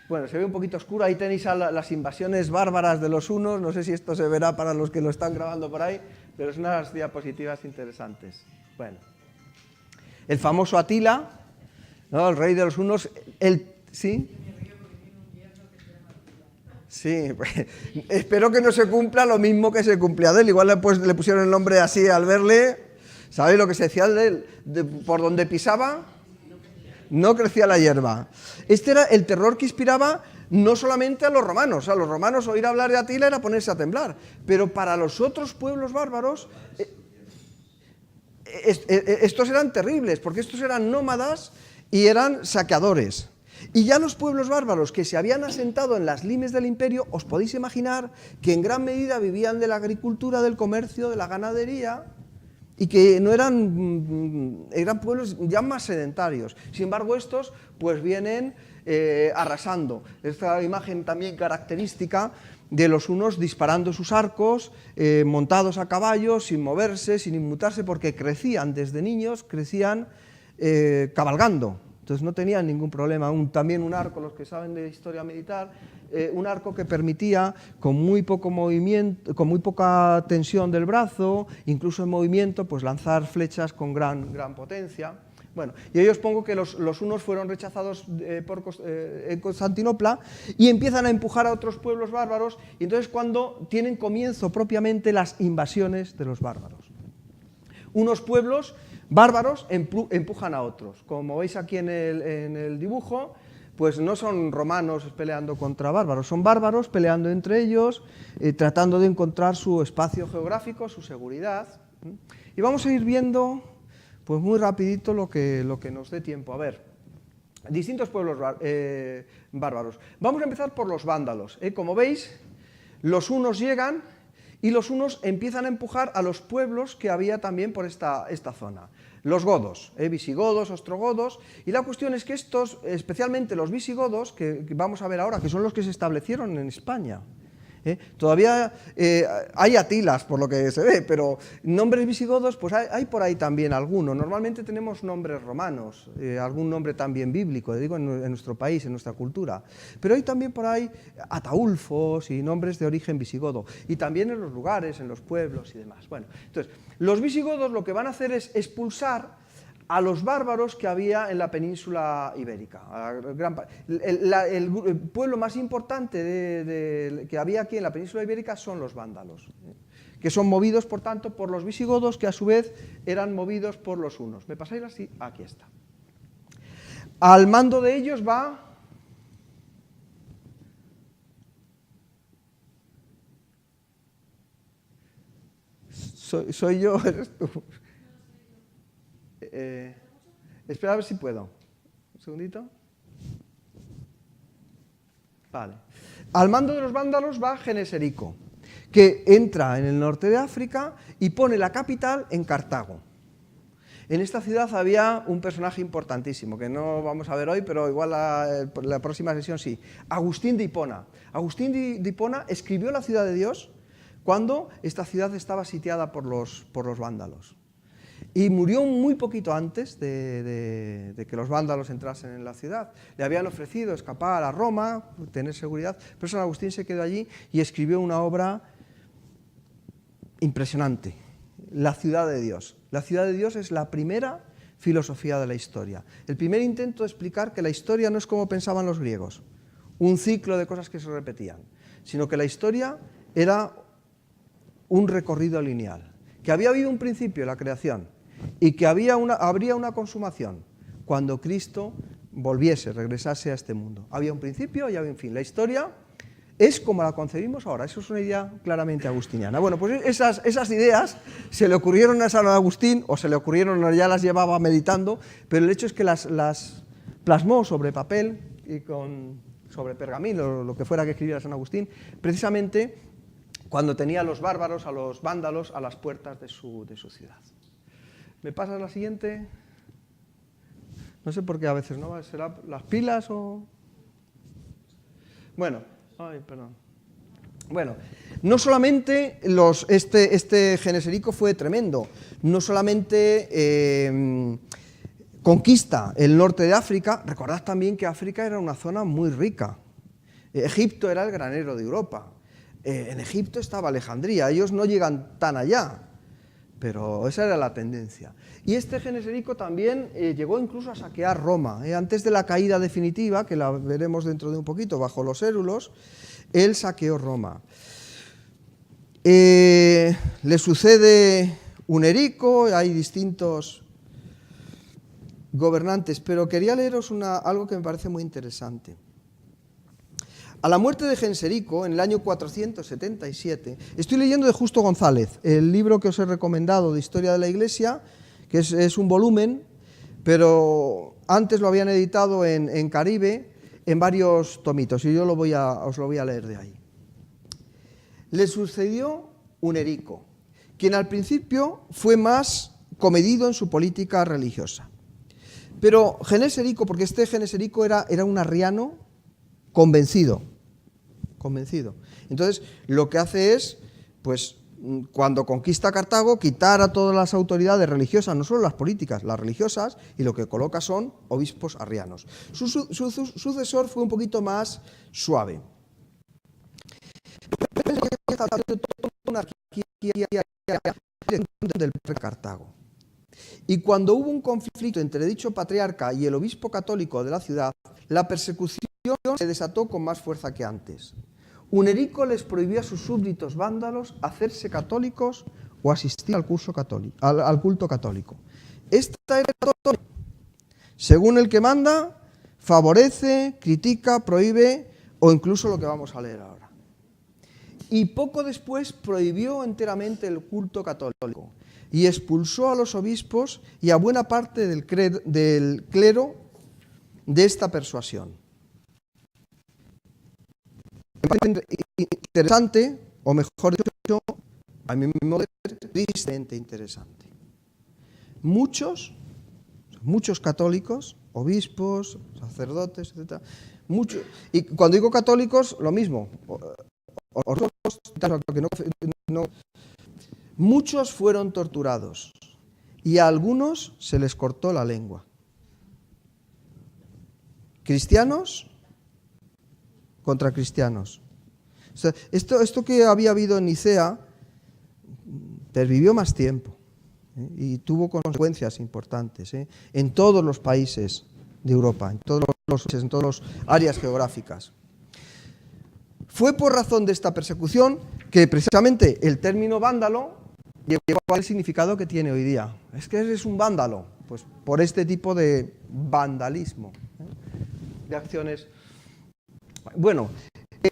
Bueno, se ve un poquito oscuro, ahí tenéis las invasiones bárbaras de los hunos, no sé si esto se verá para los que lo están grabando por ahí, pero es unas diapositivas interesantes. Bueno. El famoso Atila, ¿no? El rey de los hunos, ¿sí? Sí, pues, espero que no se cumpla lo mismo que se cumplía de él, igual le pusieron el nombre así al verle, ¿sabéis lo que se decía de él? Por donde pisaba, no crecía la hierba. Este era el terror que inspiraba no solamente a los romanos. A los romanos oír hablar de Atila era ponerse a temblar, pero para los otros pueblos bárbaros estos eran terribles, porque estos eran nómadas y eran saqueadores. Y ya los pueblos bárbaros que se habían asentado en las limes del imperio, os podéis imaginar que en gran medida vivían de la agricultura, del comercio, de la ganadería, y que no eran pueblos ya más sedentarios. Sin embargo, estos pues vienen arrasando. Esta imagen también característica de los hunos disparando sus arcos, montados a caballo, sin moverse, sin inmutarse, porque crecían desde niños, crecían cabalgando. Entonces no tenían ningún problema. También un arco, los que saben de historia militar, un arco que permitía con muy poco movimiento, con muy poca tensión del brazo, incluso en movimiento, pues lanzar flechas con gran potencia. Bueno, y ahí os pongo que los hunos fueron rechazados en Constantinopla y empiezan a empujar a otros pueblos bárbaros, y entonces cuando tienen comienzo propiamente las invasiones de los bárbaros. Unos pueblos bárbaros empujan a otros. Como veis aquí en el dibujo, pues no son romanos peleando contra bárbaros, son bárbaros peleando entre ellos, tratando de encontrar su espacio geográfico, su seguridad. Y vamos a ir viendo, pues muy rapidito, lo que nos dé tiempo. A ver, distintos pueblos bárbaros. Vamos a empezar por los vándalos. Como veis, los hunos llegan y los hunos empiezan a empujar a los pueblos que había también por esta zona. Los godos, visigodos, ostrogodos, y la cuestión es que estos, especialmente los visigodos, que vamos a ver ahora, que son los que se establecieron en España, todavía hay Atilas, por lo que se ve, pero nombres visigodos, pues hay por ahí también alguno. Normalmente tenemos nombres romanos, algún nombre también bíblico, digo, en nuestro país, en nuestra cultura. Pero hay también por ahí ataulfos y nombres de origen visigodo. Y también en los lugares, en los pueblos y demás. Bueno, entonces, los visigodos lo que van a hacer es expulsar a los bárbaros que había en la península ibérica. El pueblo más importante que había aquí en la península ibérica son los vándalos, que son movidos, por tanto, por los visigodos, que a su vez eran movidos por los hunos. ¿Me pasáis así? Aquí está. Al mando de ellos va soy yo, eres tú. Espera a ver si puedo. Un segundito. Vale. Al mando de los vándalos va Geneserico, que entra en el norte de África y pone la capital en Cartago. En esta ciudad había un personaje importantísimo, que no vamos a ver hoy, pero igual la próxima sesión sí. Agustín de Hipona. Agustín de Hipona escribió La ciudad de Dios cuando esta ciudad estaba sitiada por los vándalos. Y murió muy poquito antes de que los vándalos entrasen en la ciudad. Le habían ofrecido escapar a Roma, tener seguridad, pero San Agustín se quedó allí y escribió una obra impresionante, La ciudad de Dios. La ciudad de Dios es la primera filosofía de la historia. El primer intento de explicar que la historia no es como pensaban los griegos, un ciclo de cosas que se repetían, sino que la historia era un recorrido lineal, que había habido un principio, la creación, y que habría una consumación cuando Cristo volviese, regresase a este mundo. Había un principio y había un fin. La historia es como la concebimos ahora. Eso es una idea claramente agustiniana. Bueno, pues esas ideas se le ocurrieron a San Agustín, o se le ocurrieron, o ya las llevaba meditando, pero el hecho es que las plasmó sobre papel y sobre pergamino, lo que fuera que escribiera San Agustín, precisamente cuando tenía a los bárbaros, a los vándalos, a las puertas de su ciudad. ¿Me pasas la siguiente? No sé por qué a veces, ¿no? ¿Será las pilas o...? Bueno, ay, perdón. Bueno, no solamente este Geneserico fue tremendo, no solamente conquista el norte de África, recordad también que África era una zona muy rica. Egipto era el granero de Europa. En Egipto estaba Alejandría, ellos no llegan tan allá, pero esa era la tendencia. Y este Geneserico también llegó incluso a saquear Roma. Antes de la caída definitiva, que la veremos dentro de un poquito, bajo los érulos, él saqueó Roma. Le sucede Hunerico, hay distintos gobernantes, pero quería leeros algo que me parece muy interesante. A la muerte de Genserico, en el año 477, estoy leyendo de Justo González, el libro que os he recomendado de Historia de la Iglesia, que es un volumen, pero antes lo habían editado en Caribe, en varios tomitos, y yo os lo voy a leer de ahí. Le sucedió Hunerico, quien al principio fue más comedido en su política religiosa. Pero Geneserico, porque este Geneserico era un arriano convencido. Entonces, lo que hace es, pues, cuando conquista Cartago, quitar a todas las autoridades religiosas, no solo las políticas, las religiosas, y lo que coloca son obispos arrianos. Su sucesor fue un poquito más suave. Del Cartago. Y cuando hubo un conflicto entre dicho patriarca y el obispo católico de la ciudad, la persecución se desató con más fuerza que antes. Hunerico les prohibió a sus súbditos vándalos hacerse católicos o asistir al culto católico. Esta era la doctrina. Según el que manda, favorece, critica, prohíbe o incluso lo que vamos a leer ahora. Y poco después prohibió enteramente el culto católico y expulsó a los obispos y a buena parte del clero de esta persuasión. Interesante, o mejor dicho, a mi modo de ver, tristemente interesante. Muchos católicos, obispos, sacerdotes, etc. Y cuando digo católicos, lo mismo. Muchos fueron torturados y a algunos se les cortó la lengua. Cristianos contra cristianos. O sea, esto que había habido en Nicea pervivió más tiempo, y tuvo consecuencias importantes en todos los países de Europa, en todas las áreas geográficas. Fue por razón de esta persecución que precisamente el término vándalo llegó al significado que tiene hoy día. Es que eres un vándalo, pues por este tipo de vandalismo, de acciones. Bueno,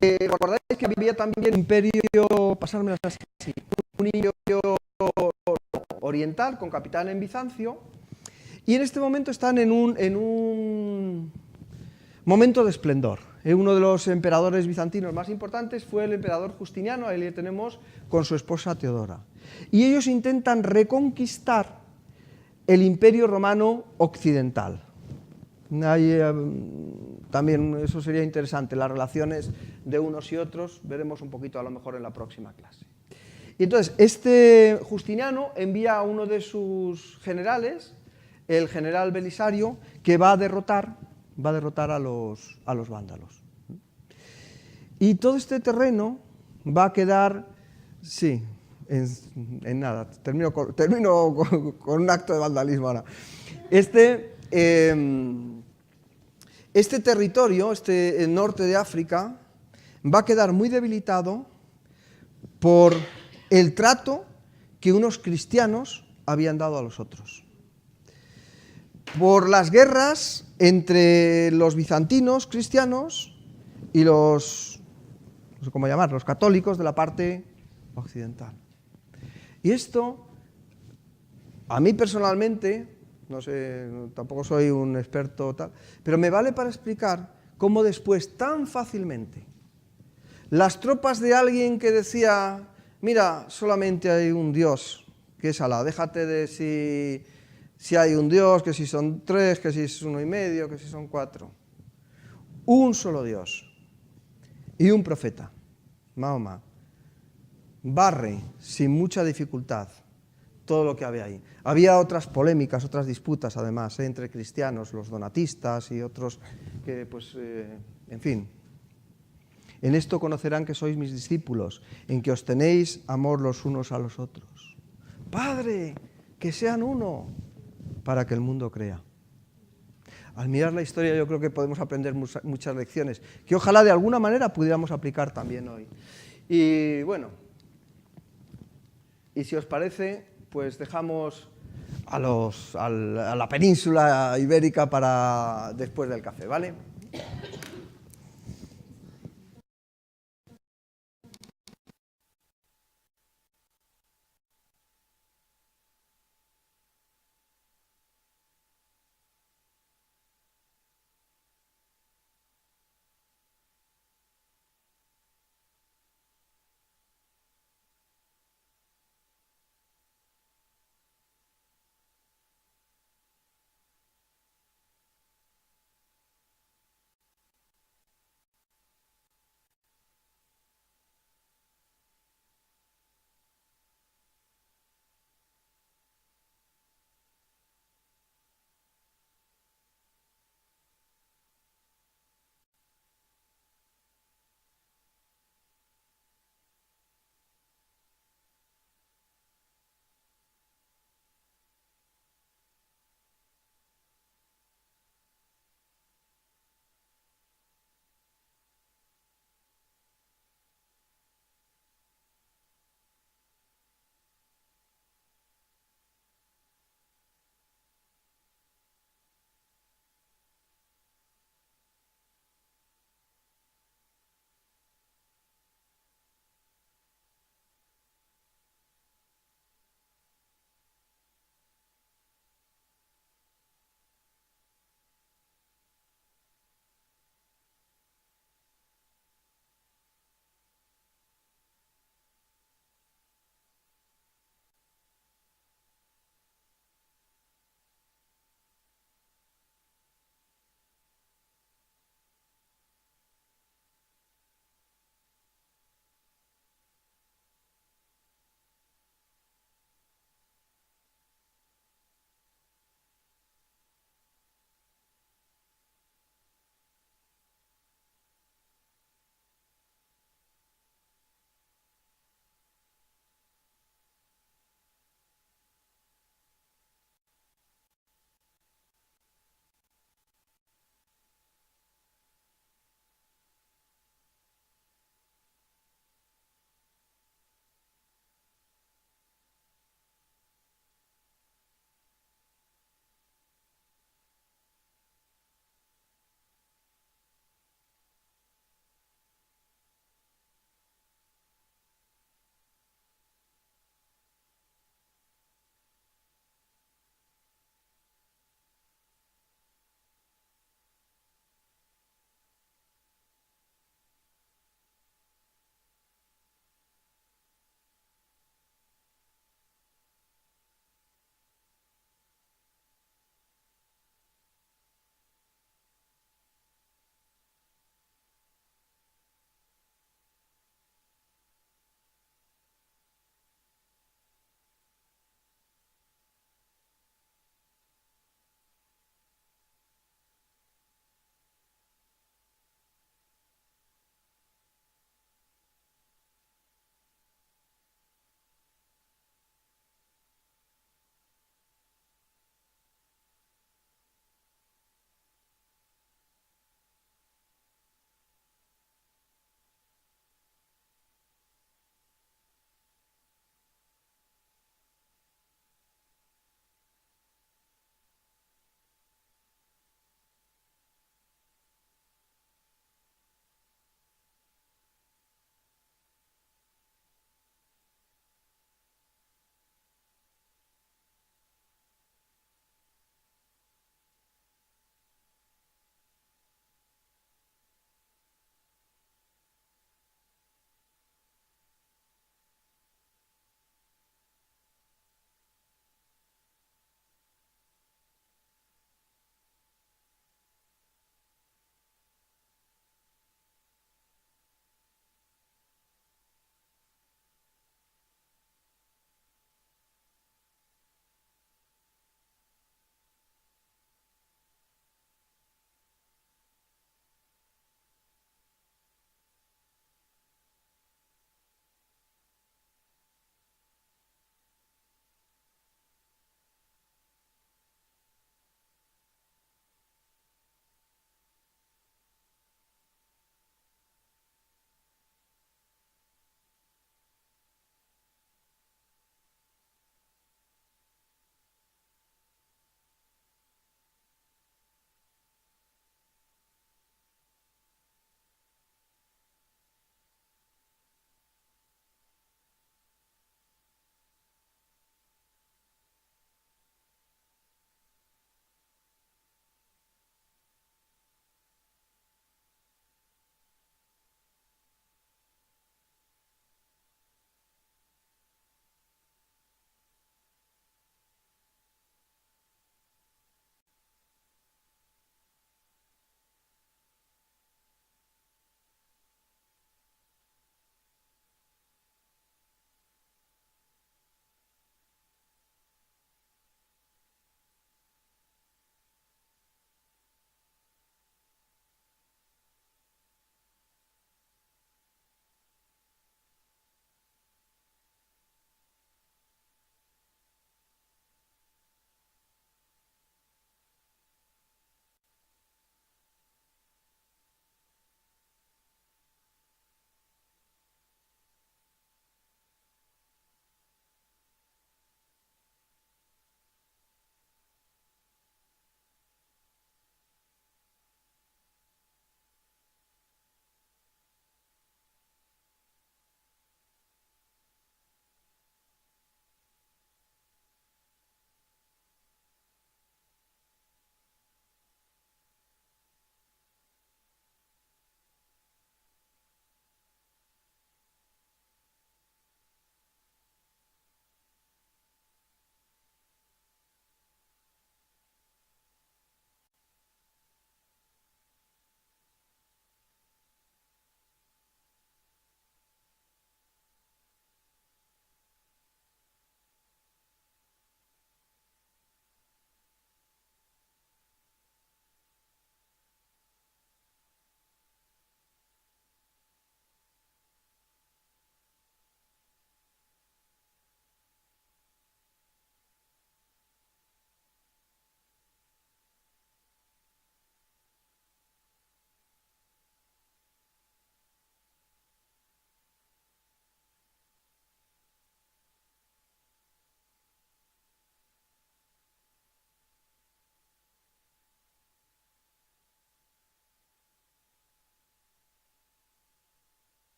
recordáis que había también un imperio, pasármelo así, un imperio oriental con capital en Bizancio, y en este momento están en un momento de esplendor. Uno de los emperadores bizantinos más importantes fue el emperador Justiniano, ahí le tenemos con su esposa Teodora. Y ellos intentan reconquistar el imperio romano occidental. También eso sería interesante, las relaciones de unos y otros, veremos un poquito a lo mejor en la próxima clase. Y entonces, este Justiniano envía a uno de sus generales, el general Belisario, que va a derrotar a los vándalos. Y todo este terreno va a quedar, sí, en nada, termino con un acto de vandalismo ahora. Este territorio, el norte de África, va a quedar muy debilitado por el trato que unos cristianos habían dado a los otros. Por las guerras entre los bizantinos cristianos y los, no sé cómo llamar, los católicos de la parte occidental. Y esto, a mí personalmente, no sé, tampoco soy un experto tal, pero me vale para explicar cómo después tan fácilmente las tropas de alguien que decía, mira, solamente hay un Dios, que es Alá, déjate de si hay un Dios, que si son 3, que si es 1,5, que si son 4. Un solo Dios y un profeta, Mahoma, barre sin mucha dificultad todo lo que había ahí. Había otras polémicas, otras disputas además, entre cristianos, los donatistas y otros que, pues, en fin. En esto conocerán que sois mis discípulos, en que os tenéis amor los unos a los otros. Padre, que sean uno, para que el mundo crea. Al mirar la historia yo creo que podemos aprender muchas lecciones, que ojalá de alguna manera pudiéramos aplicar también hoy. Y bueno, y si os parece, pues dejamos a la península ibérica para después del café, ¿vale?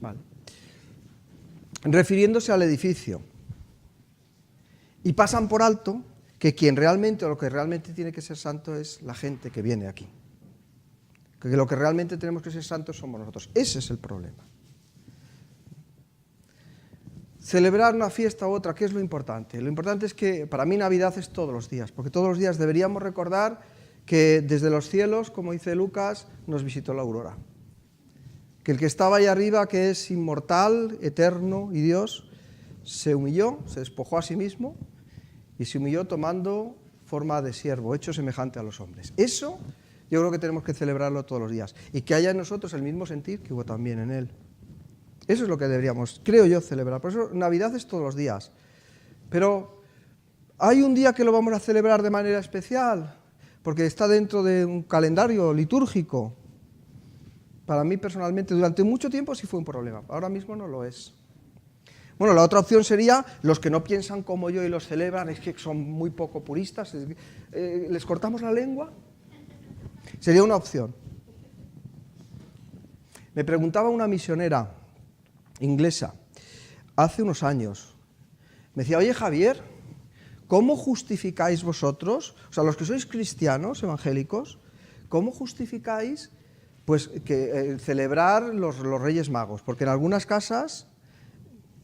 Vale. Refiriéndose al edificio. Y pasan por alto que quien realmente, o lo que realmente tiene que ser santo es la gente que viene aquí. Que lo que realmente tenemos que ser santos somos nosotros. Ese es el problema. Celebrar una fiesta u otra, ¿qué es lo importante? Lo importante es que para mí Navidad es todos los días, porque todos los días deberíamos recordar que desde los cielos, como dice Lucas, nos visitó la aurora. Que el que estaba ahí arriba, que es inmortal, eterno y Dios, se humilló, se despojó a sí mismo y se humilló tomando forma de siervo, hecho semejante a los hombres. Eso yo creo que tenemos que celebrarlo todos los días y que haya en nosotros el mismo sentir que hubo también en él. Eso es lo que deberíamos, creo yo, celebrar. Por eso Navidad es todos los días. Pero hay un día que lo vamos a celebrar de manera especial, porque está dentro de un calendario litúrgico. Para mí personalmente, durante mucho tiempo sí fue un problema. Ahora mismo no lo es. Bueno, la otra opción sería los que no piensan como yo y los celebran, es que son muy poco puristas. ¿Les cortamos la lengua? Sería una opción. Me preguntaba una misionera inglesa hace unos años. Me decía, oye Javier, ¿cómo justificáis vosotros, o sea, los que sois cristianos evangélicos, cómo justificáis pues que celebrar los Reyes Magos? Porque en algunas casas,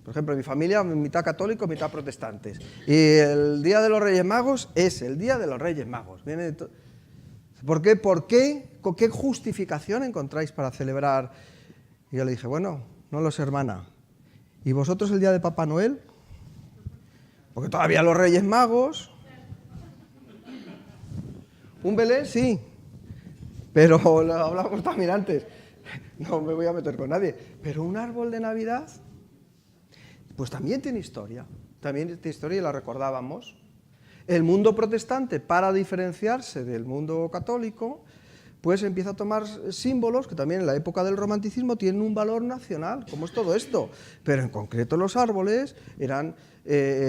por ejemplo, en mi familia, mitad católico, mitad protestantes, y el día de los Reyes Magos es el día de los Reyes Magos. ¿Por qué? ¿Con qué justificación encontráis para celebrar? Y yo le dije, bueno, no lo sé, hermana. ¿Y vosotros el día de Papá Noel? Porque todavía los Reyes Magos. ¿Un Belén? Sí. Pero lo hablamos también antes. No me voy a meter con nadie. Pero un árbol de Navidad, pues también tiene historia. También tiene historia y la recordábamos. El mundo protestante, para diferenciarse del mundo católico, pues empieza a tomar símbolos que también en la época del romanticismo tienen un valor nacional, como es todo esto. Pero en concreto los árboles eran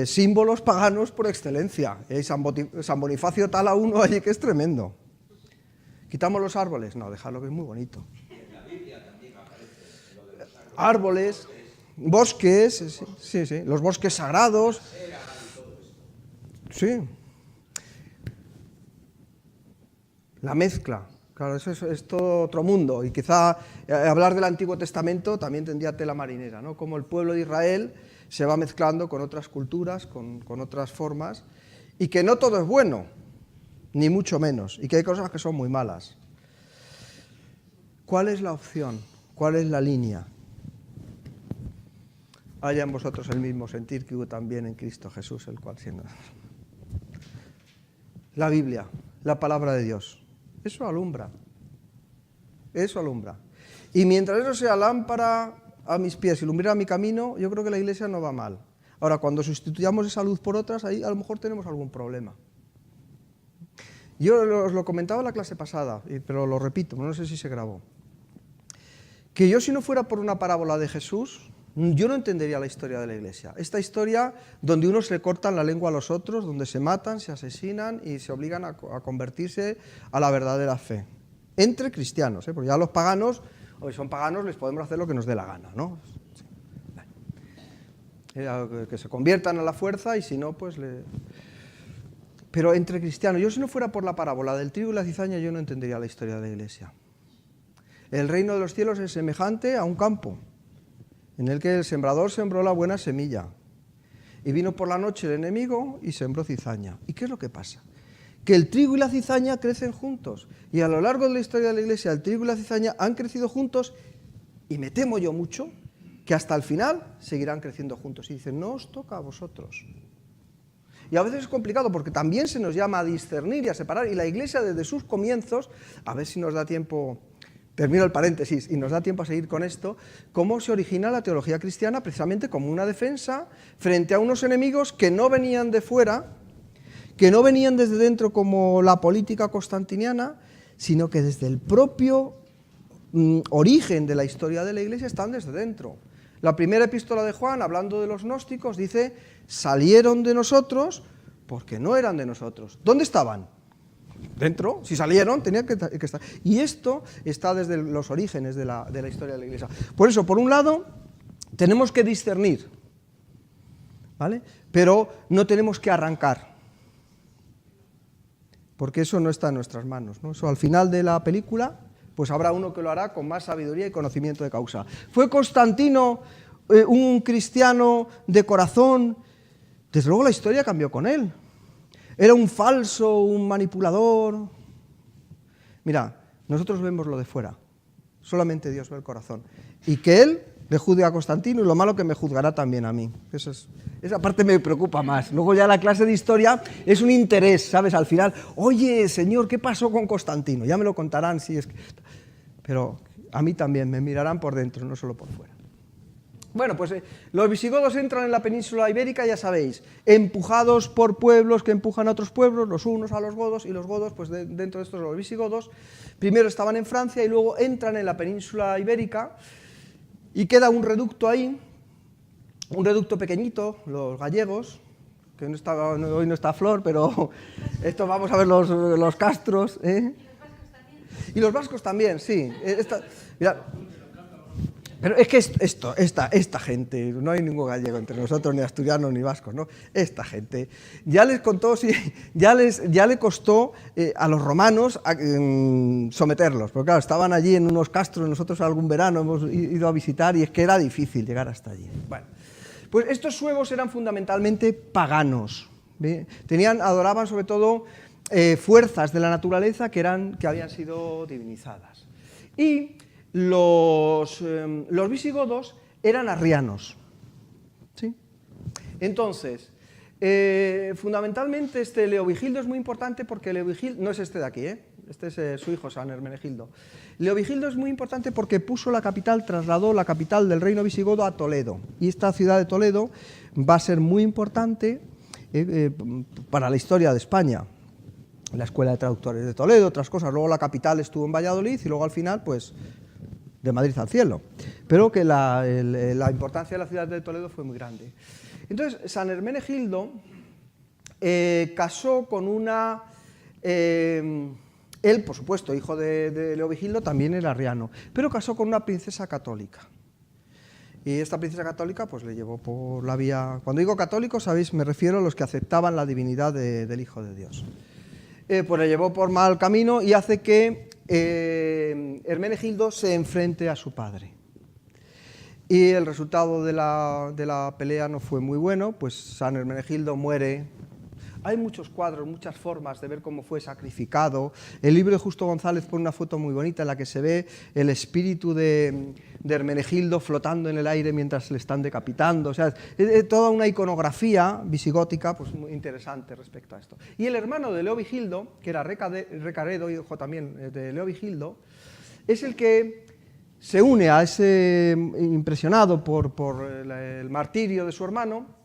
símbolos paganos por excelencia. San Bonifacio Tala uno allí que es tremendo. ¿Quitamos los árboles? No, dejadlo que es muy bonito. En la Biblia también aparece lo de los árboles, bosques, sí, los bosques sagrados. Sí. La mezcla. Claro, eso es todo otro mundo. Y quizá hablar del Antiguo Testamento también tendría tela marinera, ¿no? Como el pueblo de Israel se va mezclando con otras culturas, con otras formas, y que no todo es bueno, ni mucho menos, y que hay cosas que son muy malas. ¿Cuál es la opción? ¿Cuál es la línea? Haya en vosotros el mismo sentir que hubo también en Cristo Jesús, el cual siendo... La Biblia, la palabra de Dios. Eso alumbra. Eso alumbra. Y mientras eso sea lámpara a mis pies y lumbrera mi camino, yo creo que la Iglesia no va mal. Ahora, cuando sustituyamos esa luz por otras, ahí a lo mejor tenemos algún problema. Yo os lo comentaba en la clase pasada, pero lo repito, no sé si se grabó. Que yo, si no fuera por una parábola de Jesús, yo no entendería la historia de la Iglesia. Esta historia donde unos se cortan la lengua a los otros, donde se matan, se asesinan y se obligan a convertirse a la verdadera fe. Entre cristianos, porque ya los paganos, o si son paganos, les podemos hacer lo que nos dé la gana, ¿no? Que se conviertan a la fuerza y si no, pues... Pero entre cristianos, yo si no fuera por la parábola del trigo y la cizaña, yo no entendería la historia de la Iglesia. El reino de los cielos es semejante a un campo, en el que el sembrador sembró la buena semilla. Y vino por la noche el enemigo y sembró cizaña. ¿Y qué es lo que pasa? Que el trigo y la cizaña crecen juntos. Y a lo largo de la historia de la Iglesia, el trigo y la cizaña han crecido juntos, y me temo yo mucho que hasta el final seguirán creciendo juntos. Y dicen, no os toca a vosotros. Y a veces es complicado porque también se nos llama a discernir y a separar. Y la Iglesia desde sus comienzos, a ver si nos da tiempo... Termino el paréntesis y nos da tiempo a seguir con esto, cómo se origina la teología cristiana precisamente como una defensa frente a unos enemigos que no venían de fuera, que no venían desde dentro como la política constantiniana, sino que desde el propio origen de la historia de la Iglesia están desde dentro. La primera epístola de Juan, hablando de los gnósticos, dice, salieron de nosotros porque no eran de nosotros. ¿Dónde estaban? Dentro, si salieron, tenían que estar. Y esto está desde los orígenes de la historia de la Iglesia. Por eso, por un lado, Tenemos que discernir, ¿vale? Pero no tenemos que arrancar, porque eso no está en nuestras manos, ¿no? Eso al final de la película, pues habrá uno que lo hará con más sabiduría y conocimiento de causa. ¿Fue Constantino un cristiano de corazón? Desde luego la historia cambió con él. ¿Era un falso, un manipulador? Mira, nosotros vemos lo de fuera, solamente Dios ve el corazón. Y que él le juzgue a Constantino y lo malo que me juzgará también a mí. Esa parte me preocupa más. Luego ya la clase de historia es un interés, ¿sabes? Al final, oye, señor, ¿qué pasó con Constantino? Ya me lo contarán si es que... Pero a mí también me mirarán por dentro, no solo por fuera. Bueno, pues los visigodos entran en la península ibérica, ya sabéis, empujados por pueblos que empujan a otros pueblos, los unos a los godos, y los godos, pues dentro de estos los visigodos, primero estaban en Francia y luego entran en la península ibérica, y queda un reducto ahí, un reducto pequeñito, los gallegos, que hoy no está Flor, pero esto vamos a ver los castros, ¿eh? Y los vascos también, sí. Mirad, pero es que esta gente, no hay ningún gallego entre nosotros, ni asturianos, ni vascos, ¿no? Esta gente, ya les contó, ya le costó a los romanos someterlos, porque claro, estaban allí en unos castros, nosotros algún verano hemos ido a visitar y es que era difícil llegar hasta allí. Bueno, pues estos suevos eran fundamentalmente paganos, ¿ve? Adoraban sobre todo fuerzas de la naturaleza que habían sido divinizadas. Y los visigodos eran arrianos, ¿sí? Entonces, fundamentalmente Leovigildo es muy importante porque Leovigildo, no es este de aquí, este es su hijo San Hermenegildo. Leovigildo es muy importante porque trasladó la capital del reino visigodo a Toledo, y esta ciudad de Toledo va a ser muy importante para la historia de España. La Escuela de Traductores de Toledo, otras cosas. Luego la capital estuvo en Valladolid y luego al final, pues, de Madrid al cielo. Pero que la importancia de la ciudad de Toledo fue muy grande. Entonces, San Hermenegildo casó con una... él, por supuesto, hijo de Leovigildo, también era arriano, pero casó con una princesa católica. Y esta princesa católica pues le llevó por la vía... Cuando digo católicos, sabéis, me refiero a los que aceptaban la divinidad del Hijo de Dios. Pues le llevó por mal camino y hace que Hermenegildo se enfrente a su padre. Y el resultado de la pelea no fue muy bueno, pues San Hermenegildo muere. Hay muchos cuadros, muchas formas de ver cómo fue sacrificado. El libro de Justo González pone una foto muy bonita en la que se ve el espíritu de Hermenegildo flotando en el aire mientras le están decapitando. O sea, es toda una iconografía visigótica pues, muy interesante respecto a esto. Y el hermano de Leovigildo, que era Recaredo, hijo también de Leovigildo, es el que se une a ese, impresionado por el martirio de su hermano,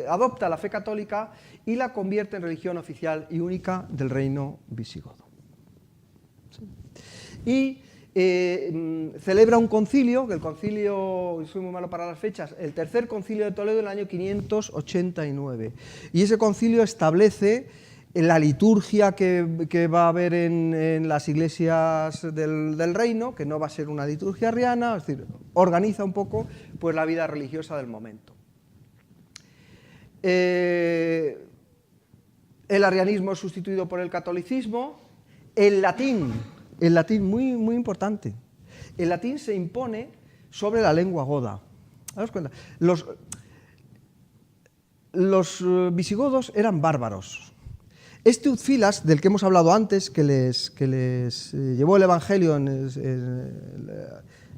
adopta la fe católica y la convierte en religión oficial y única del reino visigodo. ¿Sí? Y celebra un concilio, que el concilio, soy muy malo para las fechas, el tercer concilio de Toledo en el año 589. Y ese concilio establece la liturgia que va a haber en las iglesias del reino, que no va a ser una liturgia arriana, es decir, organiza un poco pues, la vida religiosa del momento. El arrianismo es sustituido por el catolicismo. El latín muy, muy importante. El latín se impone sobre la lengua goda. ¿Daos cuenta? Los visigodos eran bárbaros. Este Utfilas, del que hemos hablado antes, que les llevó el Evangelio en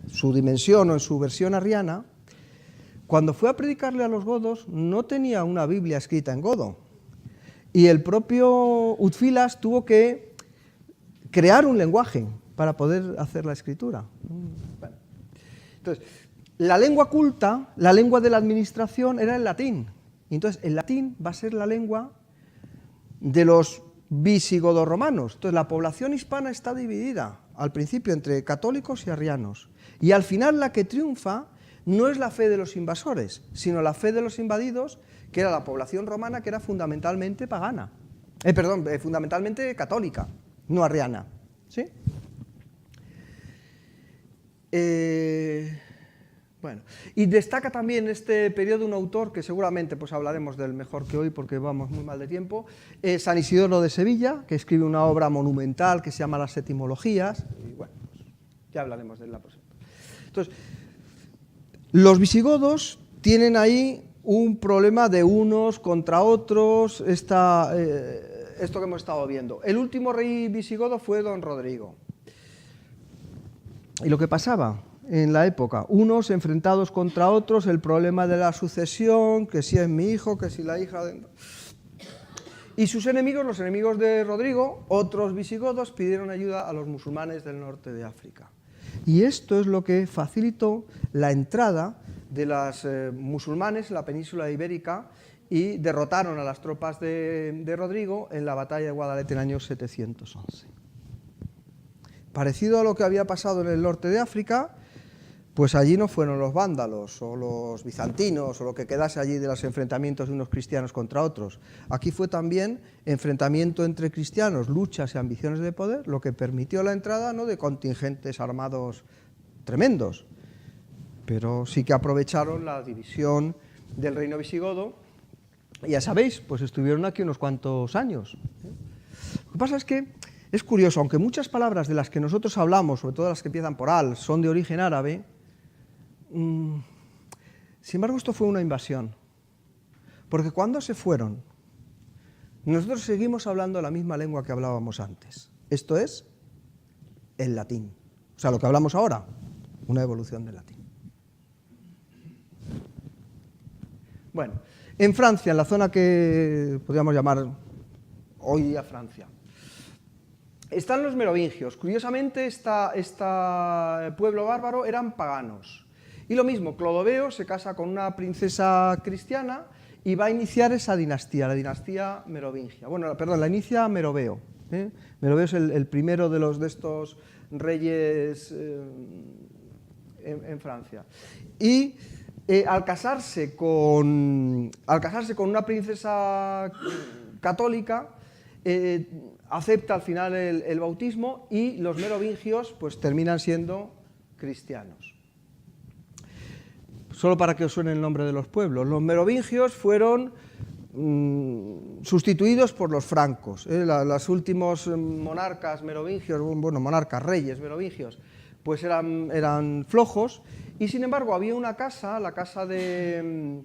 su dimensión o en su versión arriana, cuando fue a predicarle a los godos no tenía una Biblia escrita en godo. Y el propio Utfilas tuvo que crear un lenguaje para poder hacer la escritura. Bueno. Entonces, la lengua culta, la lengua de la administración era el latín. Y entonces, el latín va a ser la lengua de los visigodos romanos. Entonces, la población hispana está dividida al principio entre católicos y arrianos. Y al final la que triunfa no es la fe de los invasores, sino la fe de los invadidos, que era la población romana, que era fundamentalmente pagana. Fundamentalmente católica, no arriana. ¿Sí? Bueno, y destaca también en este periodo un autor que seguramente pues hablaremos del mejor que hoy porque vamos muy mal de tiempo, San Isidoro de Sevilla, que escribe una obra monumental que se llama Las Etimologías, y bueno, pues ya hablaremos de él la próxima. Entonces, los visigodos tienen ahí un problema de unos contra otros, esto que hemos estado viendo. El último rey visigodo fue don Rodrigo. Y lo que pasaba en la época, unos enfrentados contra otros, el problema de la sucesión, que si es mi hijo, que si la hija de... Y sus enemigos, los enemigos de Rodrigo, otros visigodos, pidieron ayuda a los musulmanes del norte de África. Y esto es lo que facilitó la entrada de los musulmanes en la península ibérica y derrotaron a las tropas de Rodrigo en la batalla de Guadalete en el año 711. Parecido a lo que había pasado en el norte de África, pues allí no fueron los vándalos o los bizantinos o lo que quedase allí de los enfrentamientos de unos cristianos contra otros. Aquí fue también enfrentamiento entre cristianos, luchas y ambiciones de poder, lo que permitió la entrada no de contingentes armados tremendos, pero sí que aprovecharon la división del reino visigodo. Y ya sabéis, pues estuvieron aquí unos cuantos años. Lo que pasa es que es curioso, aunque muchas palabras de las que nosotros hablamos, sobre todo las que empiezan por al, son de origen árabe, sin embargo esto fue una invasión. Porque cuando se fueron, nosotros seguimos hablando la misma lengua que hablábamos antes. Esto es el latín. O sea, lo que hablamos ahora, una evolución del latín. Bueno, en Francia, en la zona que podríamos llamar hoy día Francia, están los merovingios. Curiosamente, este pueblo bárbaro eran paganos. Y lo mismo, Clodoveo se casa con una princesa cristiana y va a iniciar esa dinastía, la dinastía merovingia. Bueno, perdón, la inicia Meroveo. Meroveo es el primero de estos reyes en Francia. Y al casarse con una princesa católica, acepta al final el bautismo y los merovingios pues terminan siendo cristianos. Solo para que os suene el nombre de los pueblos, los merovingios fueron sustituidos por los francos. Los últimos monarcas merovingios, bueno, monarcas, reyes merovingios, pues eran flojos, y sin embargo había una casa, la casa de...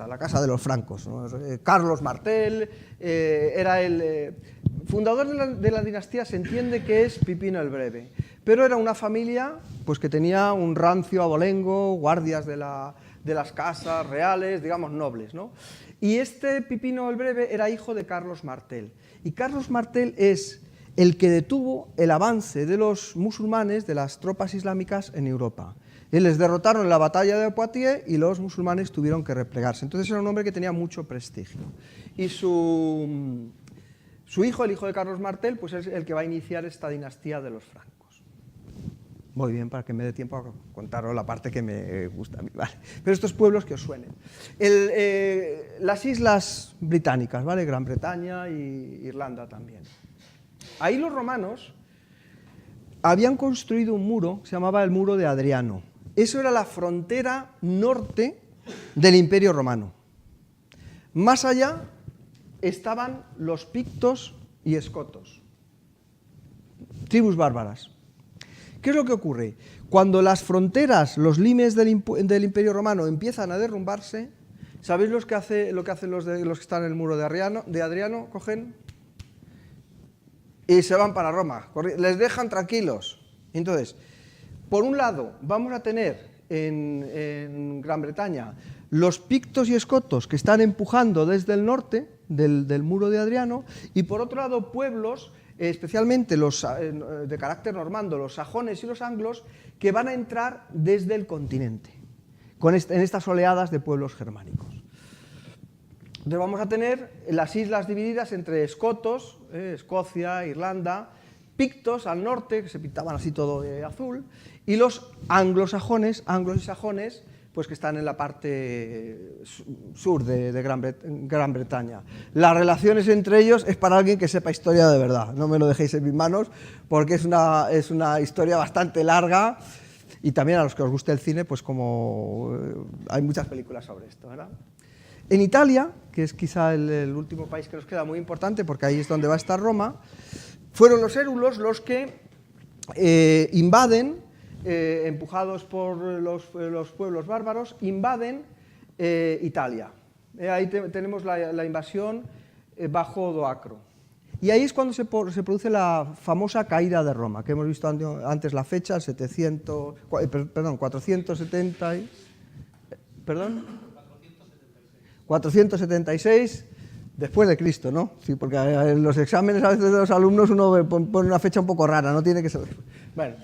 la casa de los francos, ¿no? Carlos Martel era el fundador de la dinastía. Se entiende que es Pipino el Breve, pero era una familia pues que tenía un rancio abolengo, guardias de las casas reales, digamos nobles, ¿no? Y este Pipino el Breve era hijo de Carlos Martel, y Carlos Martel es el que detuvo el avance de los musulmanes, de las tropas islámicas en Europa. Les derrotaron en la batalla de Poitiers y los musulmanes tuvieron que replegarse. Entonces era un hombre que tenía mucho prestigio. Y su hijo, el hijo de Carlos Martel, pues es el que va a iniciar esta dinastía de los francos. Muy bien, para que me dé tiempo a contaros la parte que me gusta a mí, ¿vale? Pero estos pueblos que os suenen. Las islas británicas, ¿vale? Gran Bretaña y Irlanda también. Ahí los romanos habían construido un muro que se llamaba el Muro de Adriano. Eso era la frontera norte del Imperio Romano. Más allá estaban los pictos y escotos, tribus bárbaras. ¿Qué es lo que ocurre? Cuando las fronteras, los limes del Imperio Romano empiezan a derrumbarse, ¿sabéis lo que hacen los que están en el Muro de Adriano? Cogen y se van para Roma, les dejan tranquilos. Entonces, por un lado, vamos a tener en Gran Bretaña los pictos y escotos que están empujando desde el norte del Muro de Adriano, y por otro lado pueblos, especialmente los de carácter normando, los sajones y los anglos, que van a entrar desde el continente, en estas oleadas de pueblos germánicos. Entonces vamos a tener las islas divididas entre escotos, Escocia, Irlanda, pictos al norte, que se pintaban así todo de azul, y los anglos y sajones, pues que están en la parte sur de Gran Bretaña. Las relaciones entre ellos es para alguien que sepa historia de verdad, no me lo dejéis en mis manos, porque es una historia bastante larga, y también a los que os guste el cine, pues como hay muchas películas sobre esto, ¿verdad? En Italia, que es quizá el último país que nos queda muy importante, porque ahí es donde va a estar Roma, fueron los érulos los que invaden, empujados por los pueblos bárbaros, invaden Italia. Ahí tenemos la invasión bajo Odoacro. Y ahí es cuando se produce la famosa caída de Roma, que hemos visto antes la fecha, 476 después de Cristo, ¿no? Sí, porque en los exámenes a veces de los alumnos uno pone una fecha un poco rara, no tiene que ser. Bueno,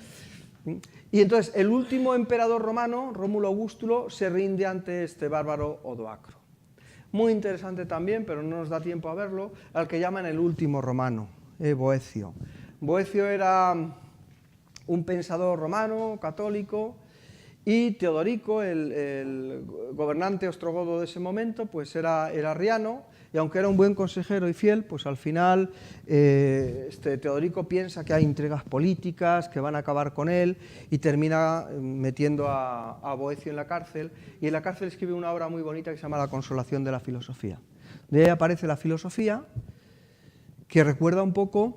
y entonces el último emperador romano, Rómulo Augustulo, se rinde ante este bárbaro Odoacro. Muy interesante también, pero no nos da tiempo a verlo, al que llaman el último romano, Boecio. Boecio era un pensador romano, católico, y Teodorico, el gobernante ostrogodo de ese momento, pues era arriano, y aunque era un buen consejero y fiel, pues al final Teodorico piensa que hay intrigas políticas que van a acabar con él y termina metiendo a Boecio en la cárcel, y en la cárcel escribe una obra muy bonita que se llama La consolación de la filosofía. De ahí aparece la filosofía, que recuerda un poco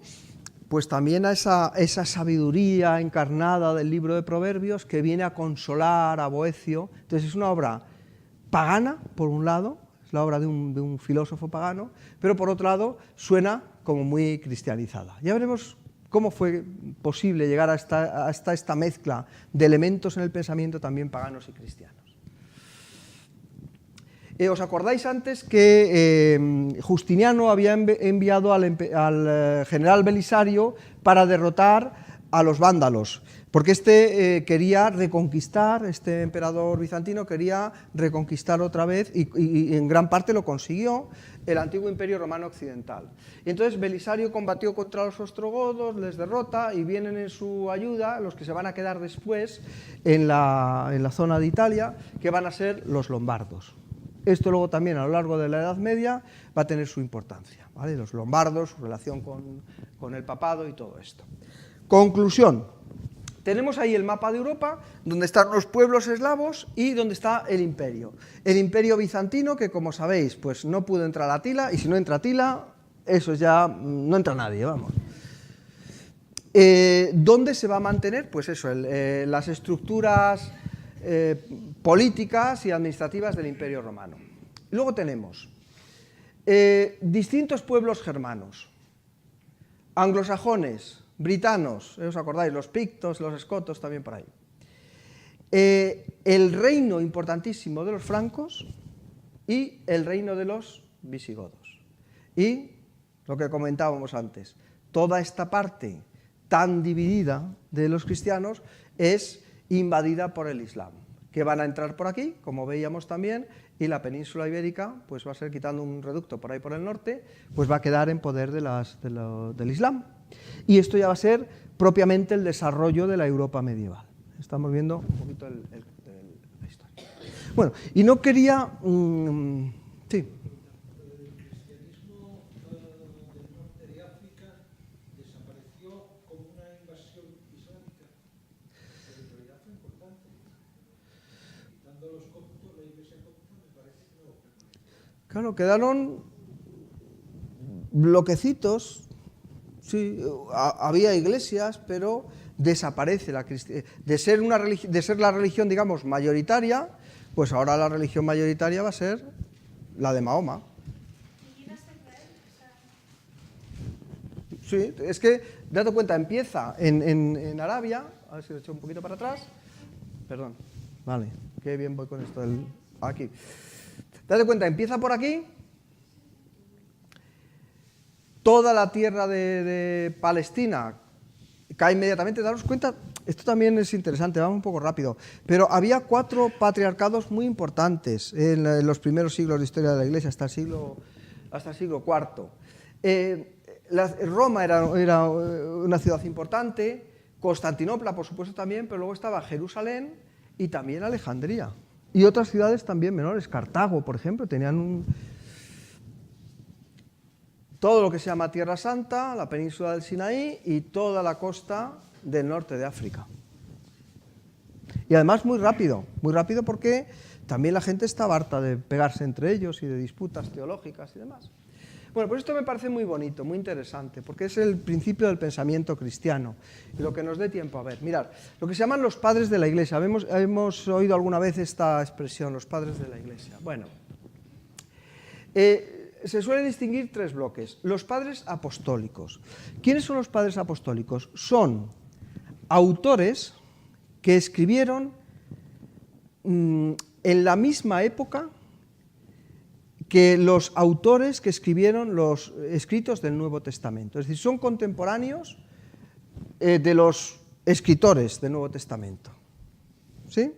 pues también a esa sabiduría encarnada del libro de Proverbios que viene a consolar a Boecio. Entonces es una obra pagana, por un lado, es la obra de un filósofo pagano, pero por otro lado suena como muy cristianizada. Ya veremos cómo fue posible llegar hasta esta mezcla de elementos en el pensamiento también paganos y cristianos. ¿Os acordáis antes que Justiniano había enviado al general Belisario para derrotar a los vándalos? Porque quería reconquistar, este emperador bizantino quería reconquistar otra vez y en gran parte lo consiguió, el antiguo imperio romano occidental. Y entonces Belisario combatió contra los ostrogodos, les derrota y vienen en su ayuda los que se van a quedar después en la zona de Italia, que van a ser los lombardos. Esto luego también a lo largo de la Edad Media va a tener su importancia, ¿vale? Los lombardos, su relación con el papado y todo esto. Conclusión. Tenemos ahí el mapa de Europa, donde están los pueblos eslavos y donde está el imperio. El imperio bizantino, que como sabéis, pues no pudo entrar Atila, y si no entra Atila, eso ya no entra nadie, vamos. ¿Dónde se va a mantener? Pues eso, las estructuras políticas y administrativas del Imperio Romano. Luego tenemos distintos pueblos germanos, anglosajones, britanos, ¿os acordáis? Los pictos, los escotos, también por ahí. El reino importantísimo de los francos y el reino de los visigodos. Y lo que comentábamos antes, toda esta parte tan dividida de los cristianos es invadida por el Islam, que van a entrar por aquí, como veíamos también, y la península ibérica pues va a ser, quitando un reducto por ahí por el norte, pues va a quedar en poder del Islam. Y esto ya va a ser propiamente el desarrollo de la Europa medieval. Estamos viendo un poquito la historia. Bueno, y no quería... sí. Claro, quedaron bloquecitos, sí, había iglesias, pero desaparece de ser la religión, digamos, mayoritaria, pues ahora la religión mayoritaria va a ser la de Mahoma. Sí, es que, date cuenta, empieza en Arabia, a ver si lo echo un poquito para atrás, perdón, vale, qué bien voy con esto, aquí. Date cuenta, empieza por aquí, toda la tierra de Palestina cae inmediatamente. Daros cuenta, esto también es interesante, vamos un poco rápido, pero había 4 patriarcados muy importantes en los primeros siglos de historia de la Iglesia, hasta el siglo IV. Roma era una ciudad importante, Constantinopla, por supuesto, también, pero luego estaba Jerusalén y también Alejandría. y otras ciudades también menores. Cartago, por ejemplo, tenían todo lo que se llama Tierra Santa, la península del Sinaí y toda la costa del norte de África. Y además muy rápido porque también la gente estaba harta de pegarse entre ellos y de disputas teológicas y demás. Bueno, pues esto me parece muy bonito, muy interesante, porque es el principio del pensamiento cristiano y lo que nos dé tiempo a ver. Mirad, lo que se llaman los padres de la Iglesia. Hemos oído alguna vez esta expresión, los padres de la Iglesia. Bueno, se suelen distinguir tres bloques. Los padres apostólicos. ¿Quiénes son los padres apostólicos? Son autores que escribieron en la misma época que los autores que escribieron los escritos del Nuevo Testamento. Es decir, son contemporáneos de los escritores del Nuevo Testamento. ¿Sí?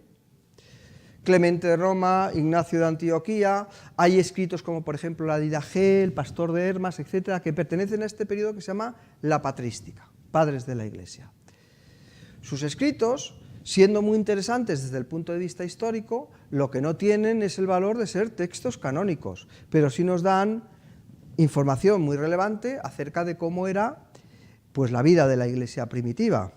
Clemente de Roma, Ignacio de Antioquía, hay escritos como por ejemplo la Didache, el Pastor de Hermas, etcétera, que pertenecen a este periodo que se llama la patrística, padres de la Iglesia. Sus escritos, siendo muy interesantes desde el punto de vista histórico, lo que no tienen es el valor de ser textos canónicos, pero sí nos dan información muy relevante acerca de cómo era pues, la vida de la Iglesia primitiva,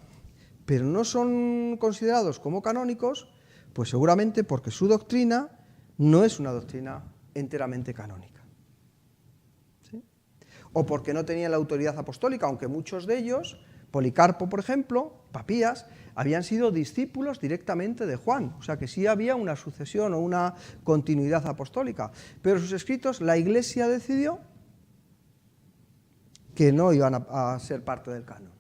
pero no son considerados como canónicos, pues seguramente porque su doctrina no es una doctrina enteramente canónica. ¿Sí? O porque no tenían la autoridad apostólica, aunque muchos de ellos, Policarpo, por ejemplo, Papías, habían sido discípulos directamente de Juan, o sea que sí había una sucesión o una continuidad apostólica, pero sus escritos la Iglesia decidió que no iban a ser parte del canon.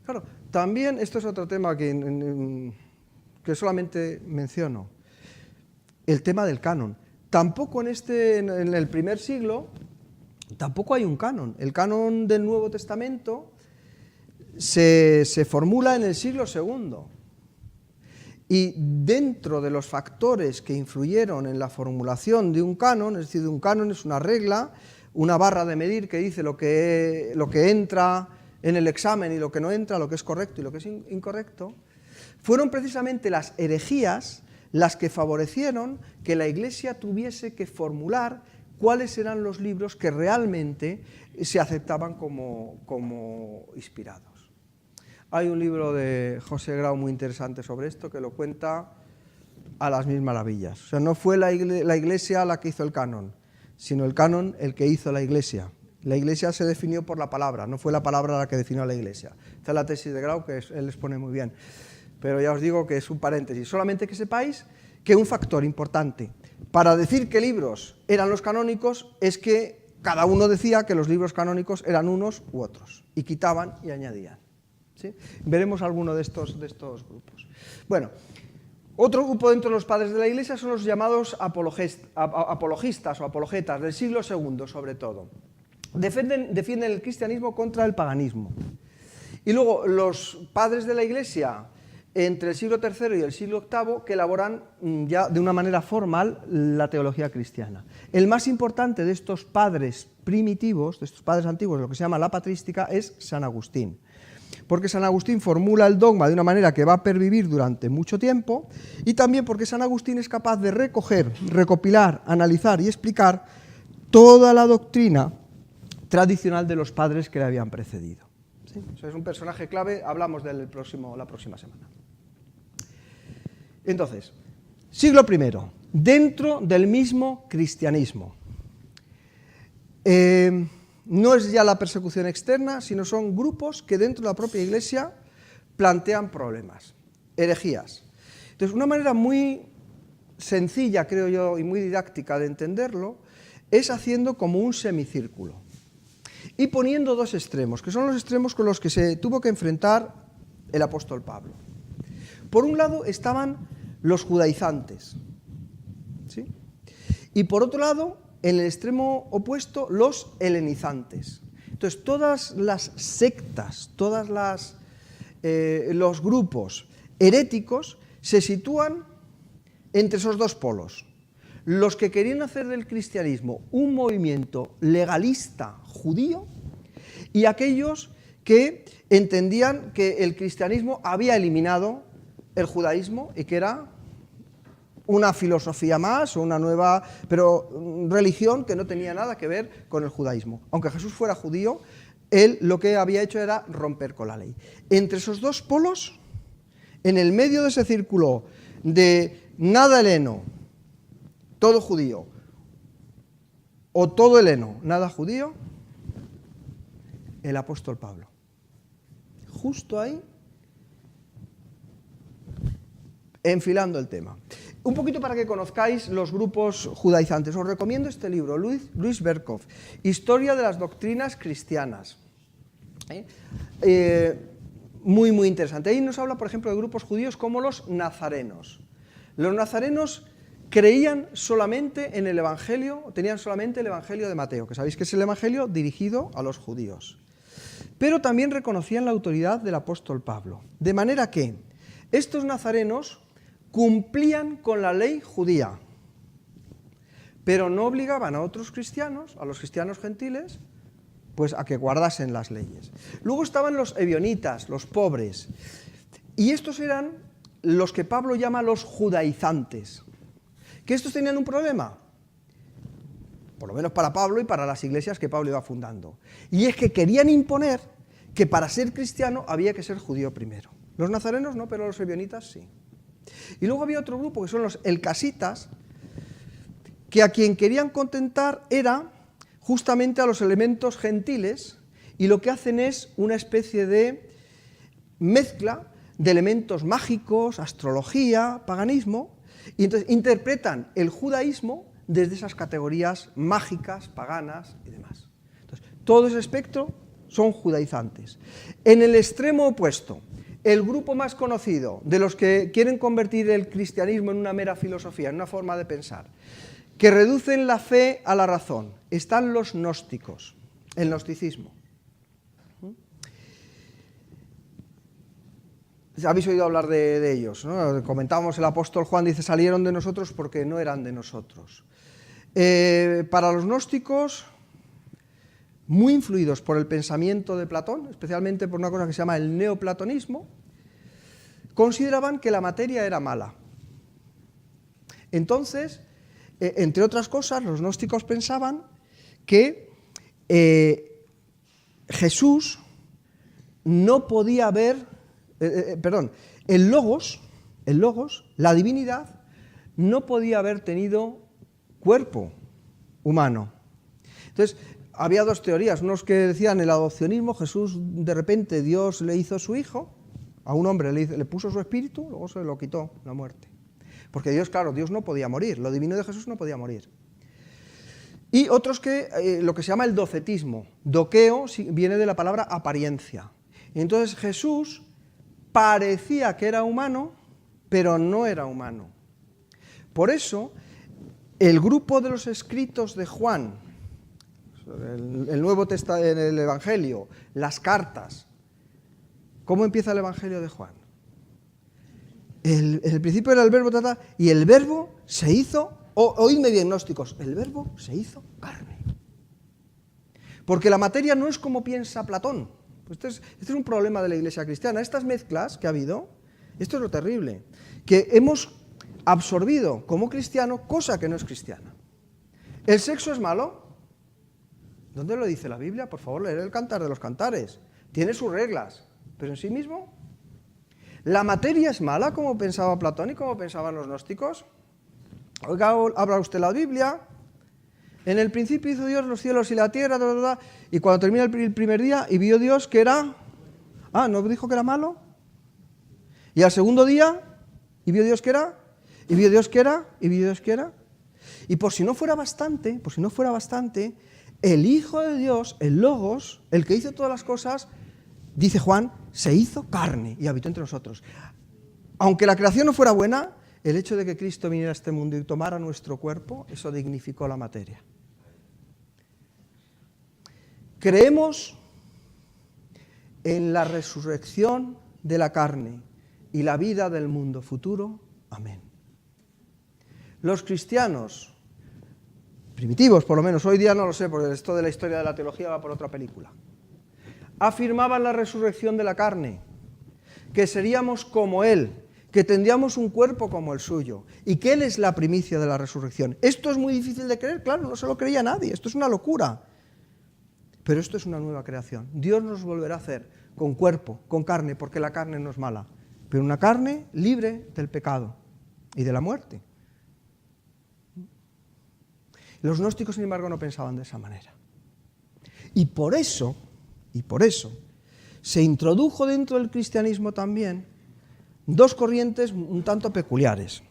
Claro, también esto es otro tema que solamente menciono, el tema del canon. Tampoco en el primer siglo, tampoco hay un canon. El canon del Nuevo Testamento se formula en el siglo II. Y dentro de los factores que influyeron en la formulación de un canon, es decir, un canon es una regla, una barra de medir que dice lo que entra en el examen y lo que no entra, lo que es correcto y lo que es incorrecto, fueron precisamente las herejías las que favorecieron que la Iglesia tuviese que formular cuáles eran los libros que realmente se aceptaban como inspirados. Hay un libro de José Grau muy interesante sobre esto que lo cuenta a las mil maravillas. O sea, no fue la Iglesia la que hizo el canon, sino el canon el que hizo la Iglesia. La Iglesia se definió por la palabra, no fue la palabra la que definió a la Iglesia. Esta es la tesis de Grau, que él expone muy bien. Pero ya os digo que es un paréntesis. Solamente que sepáis que un factor importante para decir qué libros eran los canónicos es que cada uno decía que los libros canónicos eran unos u otros, y quitaban y añadían. ¿Sí? Veremos alguno de estos grupos. Bueno, otro grupo dentro de los padres de la Iglesia son los llamados apologistas o apologetas del siglo II, sobre todo. Defienden el cristianismo contra el paganismo. Y luego los padres de la Iglesia entre el siglo III y el siglo VIII que elaboran ya de una manera formal la teología cristiana. El más importante de estos padres primitivos, de estos padres antiguos, lo que se llama la patrística, es San Agustín. Porque San Agustín formula el dogma de una manera que va a pervivir durante mucho tiempo, y también porque San Agustín es capaz de recoger, recopilar, analizar y explicar toda la doctrina tradicional de los padres que le habían precedido. ¿Sí? O sea, es un personaje clave, hablamos de él la próxima semana. Entonces, siglo I, dentro del mismo cristianismo. No es ya la persecución externa, sino son grupos que dentro de la propia Iglesia plantean problemas, herejías. Entonces, una manera muy sencilla, creo yo, y muy didáctica de entenderlo, es haciendo como un semicírculo y poniendo dos extremos, que son los extremos con los que se tuvo que enfrentar el apóstol Pablo. Por un lado estaban los judaizantes, ¿sí? Y por otro lado, en el extremo opuesto, los helenizantes. Entonces, todas las sectas, los grupos heréticos se sitúan entre esos dos polos. Los que querían hacer del cristianismo un movimiento legalista judío y aquellos que entendían que el cristianismo había eliminado el judaísmo y que era una filosofía más o una nueva religión que no tenía nada que ver con el judaísmo. Aunque Jesús fuera judío, él lo que había hecho era romper con la ley. Entre esos dos polos, en el medio de ese círculo de nada heleno, todo judío, o todo heleno, nada judío, el apóstol Pablo. Justo ahí, enfilando el tema. Un poquito para que conozcáis los grupos judaizantes. Os recomiendo este libro, Luis Berkov, Historia de las doctrinas cristianas. Muy, muy interesante. Ahí nos habla, por ejemplo, de grupos judíos como los nazarenos. Los nazarenos creían solamente en el Evangelio, tenían solamente el Evangelio de Mateo, que sabéis que es el Evangelio dirigido a los judíos. Pero también reconocían la autoridad del apóstol Pablo. De manera que estos nazarenos cumplían con la ley judía, pero no obligaban a otros cristianos, a los cristianos gentiles, pues a que guardasen las leyes. Luego estaban los ebionitas, los pobres, y estos eran los que Pablo llama los judaizantes. ¿Que estos tenían un problema? Por lo menos para Pablo y para las iglesias que Pablo iba fundando. Y es que querían imponer que para ser cristiano había que ser judío primero. Los nazarenos no, pero los ebionitas sí. Y luego había otro grupo que son los elcasitas, que a quien querían contentar era justamente a los elementos gentiles, y lo que hacen es una especie de mezcla de elementos mágicos, astrología, paganismo, y entonces interpretan el judaísmo desde esas categorías mágicas, paganas y demás. Entonces, todo ese espectro son judaizantes. En el extremo opuesto, el grupo más conocido de los que quieren convertir el cristianismo en una mera filosofía, en una forma de pensar, que reducen la fe a la razón, están los gnósticos, el gnosticismo. Habéis oído hablar de ellos, ¿no? Comentábamos, el apóstol Juan dice, salieron de nosotros porque no eran de nosotros. Para los gnósticos, muy influidos por el pensamiento de Platón, especialmente por una cosa que se llama el neoplatonismo, consideraban que la materia era mala. Entonces, entre otras cosas, los gnósticos pensaban que Jesús no podía haber, el logos, la divinidad, no podía haber tenido cuerpo humano. Entonces, había dos teorías, unos que decían el adopcionismo, Jesús de repente Dios le hizo su hijo, a un hombre le puso su espíritu, luego se lo quitó la muerte. Porque Dios, claro, Dios no podía morir, lo divino de Jesús no podía morir. Y otros que, lo que se llama el docetismo, doqueo viene de la palabra apariencia. Y entonces Jesús parecía que era humano, pero no era humano. Por eso, el grupo de los escritos de Juan, el Nuevo Testamento, el Evangelio, las cartas, ¿cómo empieza el Evangelio de Juan? El principio era el verbo, y el verbo se hizo, oídme bien, gnósticos, el verbo se hizo carne. Porque la materia no es como piensa Platón. Este es un problema de la Iglesia cristiana. Estas mezclas que ha habido, esto es lo terrible, que hemos absorbido como cristiano cosa que no es cristiana. ¿El sexo es malo? ¿Dónde lo dice la Biblia? Por favor, leer el Cantar de los Cantares. Tiene sus reglas, pero en sí mismo. ¿La materia es mala, como pensaba Platón y como pensaban los gnósticos? Oiga, abra usted la Biblia. En el principio hizo Dios los cielos y la tierra, y cuando termina el primer día, y vio Dios que era... ¿no dijo que era malo? Y al segundo día, y vio Dios que era... Y vio Dios que era... Y vio Dios que era... Y por si no fuera bastante, el Hijo de Dios, el Logos, el que hizo todas las cosas, dice Juan, se hizo carne y habitó entre nosotros. Aunque la creación no fuera buena, el hecho de que Cristo viniera a este mundo y tomara nuestro cuerpo, eso dignificó la materia. Creemos en la resurrección de la carne y la vida del mundo futuro. Amén. Los cristianos primitivos, por lo menos, hoy día no lo sé, porque esto de la historia de la teología va por otra película, afirmaban la resurrección de la carne, que seríamos como Él, que tendríamos un cuerpo como el suyo y que Él es la primicia de la resurrección. Esto es muy difícil de creer, claro, no se lo creía nadie, esto es una locura. Pero esto es una nueva creación. Dios nos volverá a hacer con cuerpo, con carne, porque la carne no es mala, pero una carne libre del pecado y de la muerte. Los gnósticos, sin embargo, no pensaban de esa manera. Y por eso, se introdujo dentro del cristianismo también dos corrientes un tanto peculiares.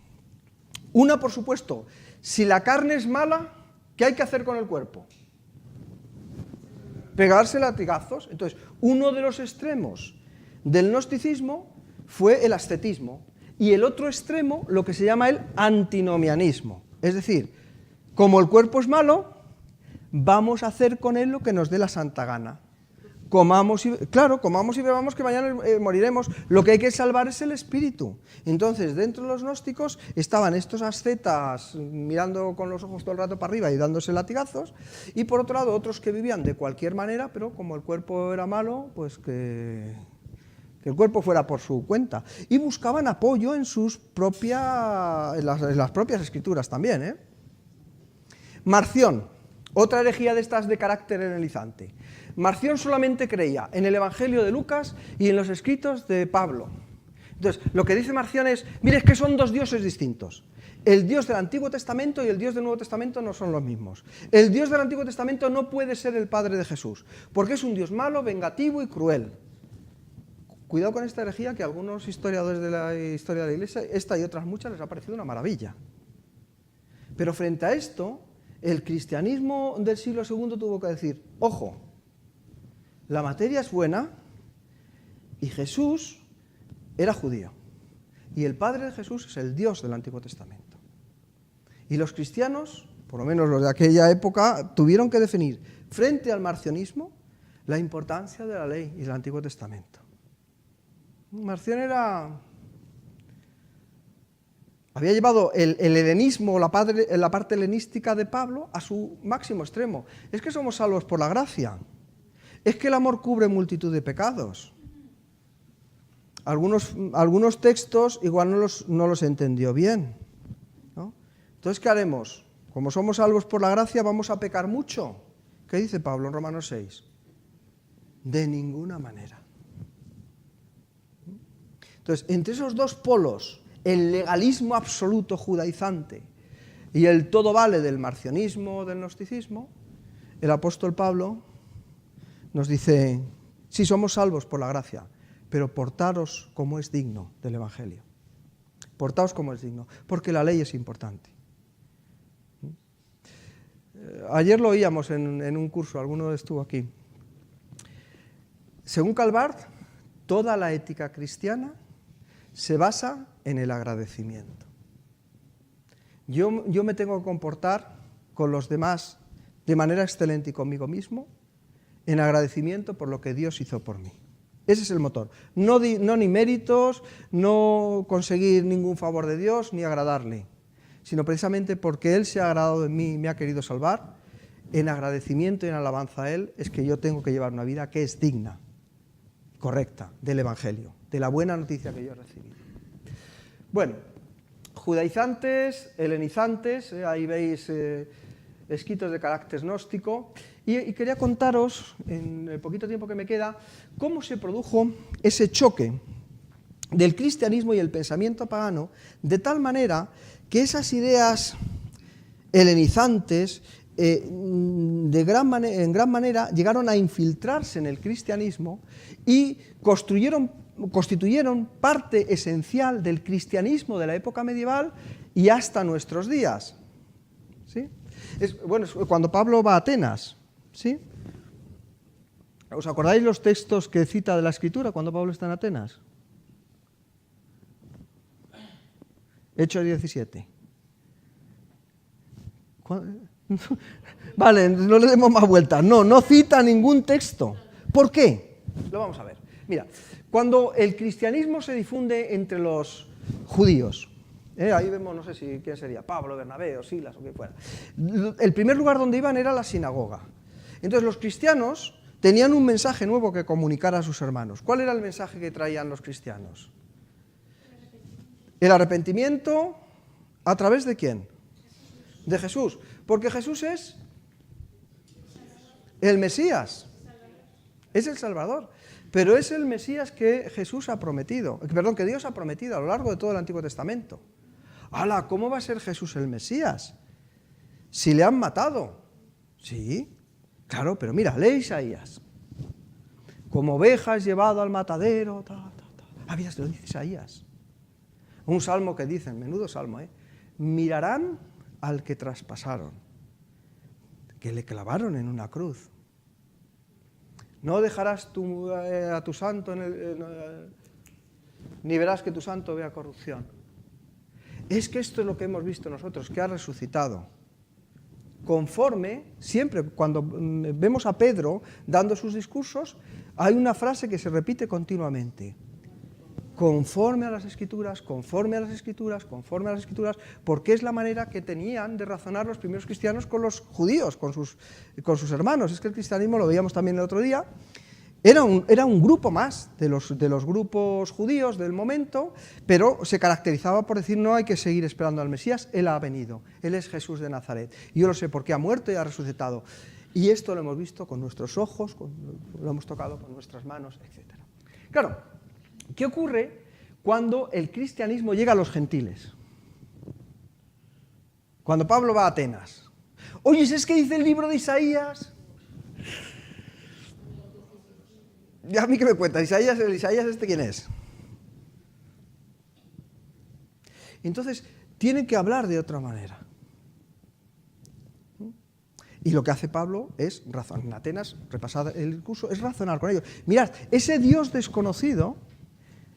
Una, por supuesto, si la carne es mala, ¿qué hay que hacer con el cuerpo? Pegarse latigazos. Entonces, uno de los extremos del gnosticismo fue el ascetismo y el otro extremo lo que se llama el antinomianismo. Es decir, como el cuerpo es malo, vamos a hacer con él lo que nos dé la santa gana. Comamos y bebamos, que mañana moriremos. Lo que hay que salvar es el espíritu. Entonces, dentro de los gnósticos estaban estos ascetas mirando con los ojos todo el rato para arriba y dándose latigazos, y por otro lado otros que vivían de cualquier manera, pero como el cuerpo era malo, pues que el cuerpo fuera por su cuenta. Y buscaban apoyo en las propias escrituras también, Marción, otra herejía de estas de carácter helenizante. Marción solamente creía en el Evangelio de Lucas y en los escritos de Pablo. Entonces, lo que dice Marción es, mire, es que son dos dioses distintos. El Dios del Antiguo Testamento y el Dios del Nuevo Testamento no son los mismos. El Dios del Antiguo Testamento no puede ser el Padre de Jesús, porque es un Dios malo, vengativo y cruel. Cuidado con esta herejía, que a algunos historiadores de la historia de la Iglesia, esta y otras muchas, les ha parecido una maravilla. Pero frente a esto, el cristianismo del siglo II tuvo que decir, ojo, la materia es buena y Jesús era judío. Y el Padre de Jesús es el Dios del Antiguo Testamento. Y los cristianos, por lo menos los de aquella época, tuvieron que definir, frente al marcionismo, la importancia de la ley y del Antiguo Testamento. Marción había llevado el helenismo, la parte helenística de Pablo, a su máximo extremo. Es que somos salvos por la gracia. Es que el amor cubre multitud de pecados. Algunos textos igual no los entendió bien, ¿no? Entonces, ¿qué haremos? Como somos salvos por la gracia, ¿vamos a pecar mucho? ¿Qué dice Pablo en Romanos 6? De ninguna manera. Entonces, entre esos dos polos, el legalismo absoluto judaizante y el todo vale del marcionismo, del gnosticismo, el apóstol Pablo nos dice, sí, somos salvos por la gracia, pero portaros como es digno del Evangelio. Portaos como es digno, porque la ley es importante. Ayer lo oíamos en un curso, alguno estuvo aquí. Según Calvart, toda la ética cristiana se basa en el agradecimiento. Yo me tengo que comportar con los demás de manera excelente y conmigo mismo en agradecimiento por lo que Dios hizo por mí. Ese es el motor. No ni méritos, no conseguir ningún favor de Dios, ni agradarle, sino precisamente porque Él se ha agradado de mí y me ha querido salvar, en agradecimiento y en alabanza a Él, es que yo tengo que llevar una vida que es digna, correcta, del Evangelio, de la buena noticia que yo he recibido. Bueno, judaizantes, helenizantes, ahí veis escritos de carácter gnóstico, y quería contaros, en el poquito tiempo que me queda, cómo se produjo ese choque del cristianismo y el pensamiento pagano, de tal manera que esas ideas helenizantes en gran manera llegaron a infiltrarse en el cristianismo y constituyeron parte esencial del cristianismo de la época medieval y hasta nuestros días. ¿Sí? Es cuando Pablo va a Atenas, ¿sí? ¿Os acordáis los textos que cita de la Escritura cuando Pablo está en Atenas? Hechos 17. Vale, no le demos más vueltas. No cita ningún texto. ¿Por qué? Lo vamos a ver. Mira, cuando el cristianismo se difunde entre los judíos, ahí vemos, no sé quién sería, Pablo, Bernabé o Silas o quien fuera. El primer lugar donde iban era la sinagoga. Entonces los cristianos tenían un mensaje nuevo que comunicar a sus hermanos. ¿Cuál era el mensaje que traían los cristianos? El arrepentimiento, ¿a través de quién? De Jesús. Porque Jesús es el Mesías. Es el Salvador. Pero es el Mesías que Jesús ha prometido, perdón, que Dios ha prometido a lo largo de todo el Antiguo Testamento. ¡Hala! ¿Cómo va a ser Jesús el Mesías? Si le han matado. Sí, claro, pero mira, lee Isaías. Como ovejas llevado al matadero, mira, se lo dice Isaías. Un salmo que dicen, menudo salmo, mirarán al que traspasaron, que le clavaron en una cruz. No dejarás a tu santo ni verás que tu santo vea corrupción. Es que esto es lo que hemos visto nosotros, que ha resucitado. Conforme, siempre cuando vemos a Pedro dando sus discursos, hay una frase que se repite continuamente. Conforme a las Escrituras, conforme a las Escrituras, conforme a las Escrituras, porque es la manera que tenían de razonar los primeros cristianos con los judíos, con sus hermanos. Es que el cristianismo, lo veíamos también el otro día, era un grupo más de los grupos judíos del momento, pero se caracterizaba por decir, no hay que seguir esperando al Mesías, Él ha venido, Él es Jesús de Nazaret. Y yo lo sé porque ha muerto y ha resucitado. Y esto lo hemos visto con nuestros ojos, lo hemos tocado con nuestras manos, etc. Claro, ¿qué ocurre cuando el cristianismo llega a los gentiles? Cuando Pablo va a Atenas. Oye, ¿es que dice el libro de Isaías? ¿A mí qué me cuenta? ¿El Isaías este quién es? Entonces, tienen que hablar de otra manera. Y lo que hace Pablo es razonar. En Atenas, repasad el curso, es razonar con ellos. Mirad, ese Dios desconocido,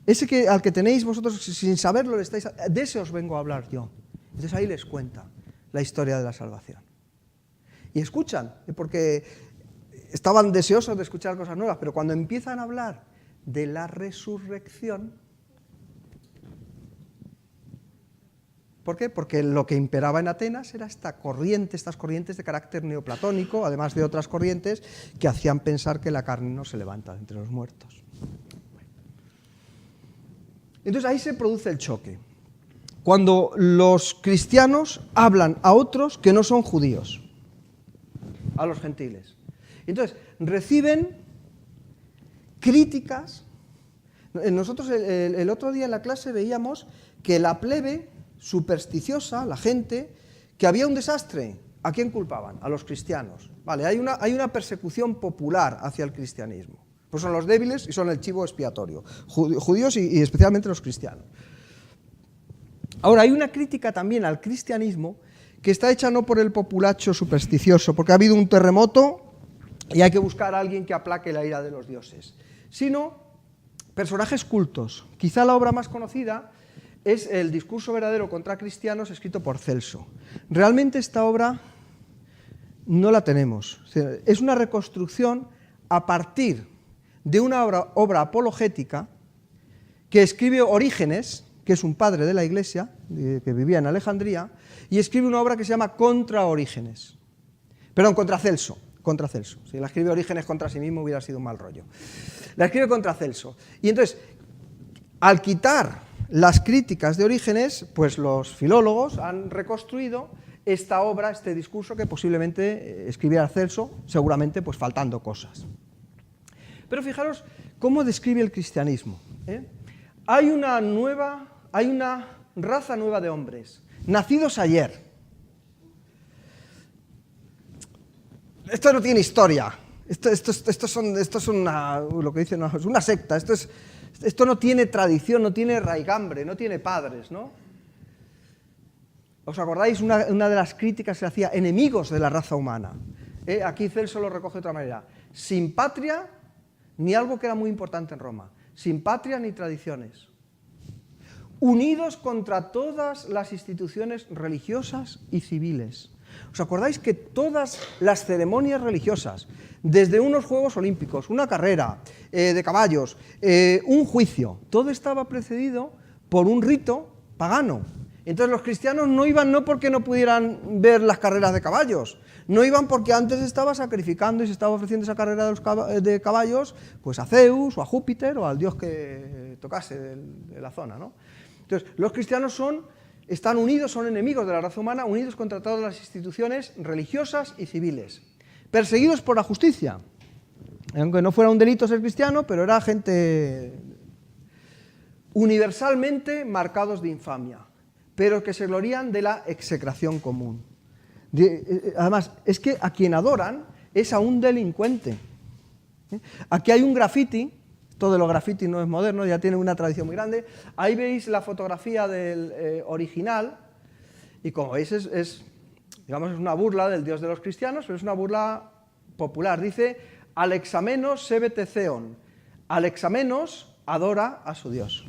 ese al que tenéis vosotros sin saberlo, de ese os vengo a hablar yo. Entonces ahí les cuenta la historia de la salvación. Y escuchan, porque estaban deseosos de escuchar cosas nuevas, pero cuando empiezan a hablar de la resurrección, ¿por qué? Porque lo que imperaba en Atenas era estas corrientes de carácter neoplatónico, además de otras corrientes que hacían pensar que la carne no se levanta de entre los muertos. Entonces ahí se produce el choque, cuando los cristianos hablan a otros que no son judíos, a los gentiles. Entonces reciben críticas. Nosotros el otro día en la clase veíamos que la plebe supersticiosa, la gente, que había un desastre, ¿a quién culpaban? A los cristianos. Vale, hay una persecución popular hacia el cristianismo. Pues son los débiles y son el chivo expiatorio, judíos y especialmente los cristianos. Ahora, hay una crítica también al cristianismo que está hecha no por el populacho supersticioso, porque ha habido un terremoto y hay que buscar a alguien que aplaque la ira de los dioses, sino personajes cultos. Quizá la obra más conocida es el Discurso verdadero contra cristianos, escrito por Celso. Realmente esta obra no la tenemos. Es una reconstrucción a partir de una obra apologética que escribe Orígenes, que es un padre de la Iglesia, que vivía en Alejandría, y escribe una obra que se llama Contra Orígenes. Perdón, contra Celso. Si la escribe Orígenes contra sí mismo hubiera sido un mal rollo. La escribe contra Celso. Y entonces, al quitar las críticas de Orígenes, pues los filólogos han reconstruido esta obra, este discurso que posiblemente escribiera Celso, seguramente pues faltando cosas. Pero fijaros cómo describe el cristianismo. Hay una raza nueva de hombres, nacidos ayer. Esto no tiene historia. Esto es lo que dicen, es una secta. Esto no tiene tradición, no tiene raigambre, no tiene padres, ¿no? ¿Os acordáis? Una de las críticas se hacía enemigos de la raza humana. Aquí Celso lo recoge de otra manera. Sin patria, ni algo que era muy importante en Roma. Sin patria ni tradiciones. Unidos contra todas las instituciones religiosas y civiles. ¿Os acordáis que todas las ceremonias religiosas, desde unos Juegos Olímpicos, una carrera de caballos, un juicio, todo estaba precedido por un rito pagano? Entonces los cristianos no iban no porque no pudieran ver las carreras de caballos, no iban porque antes estaba sacrificando y se estaba ofreciendo esa carrera de caballos pues a Zeus o a Júpiter o al dios que tocase de la zona, ¿no? Entonces, los cristianos están unidos, son enemigos de la raza humana, unidos contra todas las instituciones religiosas y civiles, perseguidos por la justicia, aunque no fuera un delito ser cristiano, pero era gente universalmente marcados de infamia, pero que se glorían de la execración común. Además, es que a quien adoran es a un delincuente. Aquí hay un grafiti, todo de los grafitis no es moderno, ya tiene una tradición muy grande. Ahí veis la fotografía del original, y como veis es una burla del Dios de los cristianos, pero es una burla popular. Dice, Alexamenos sebete Theon, Alexamenos adora a su Dios.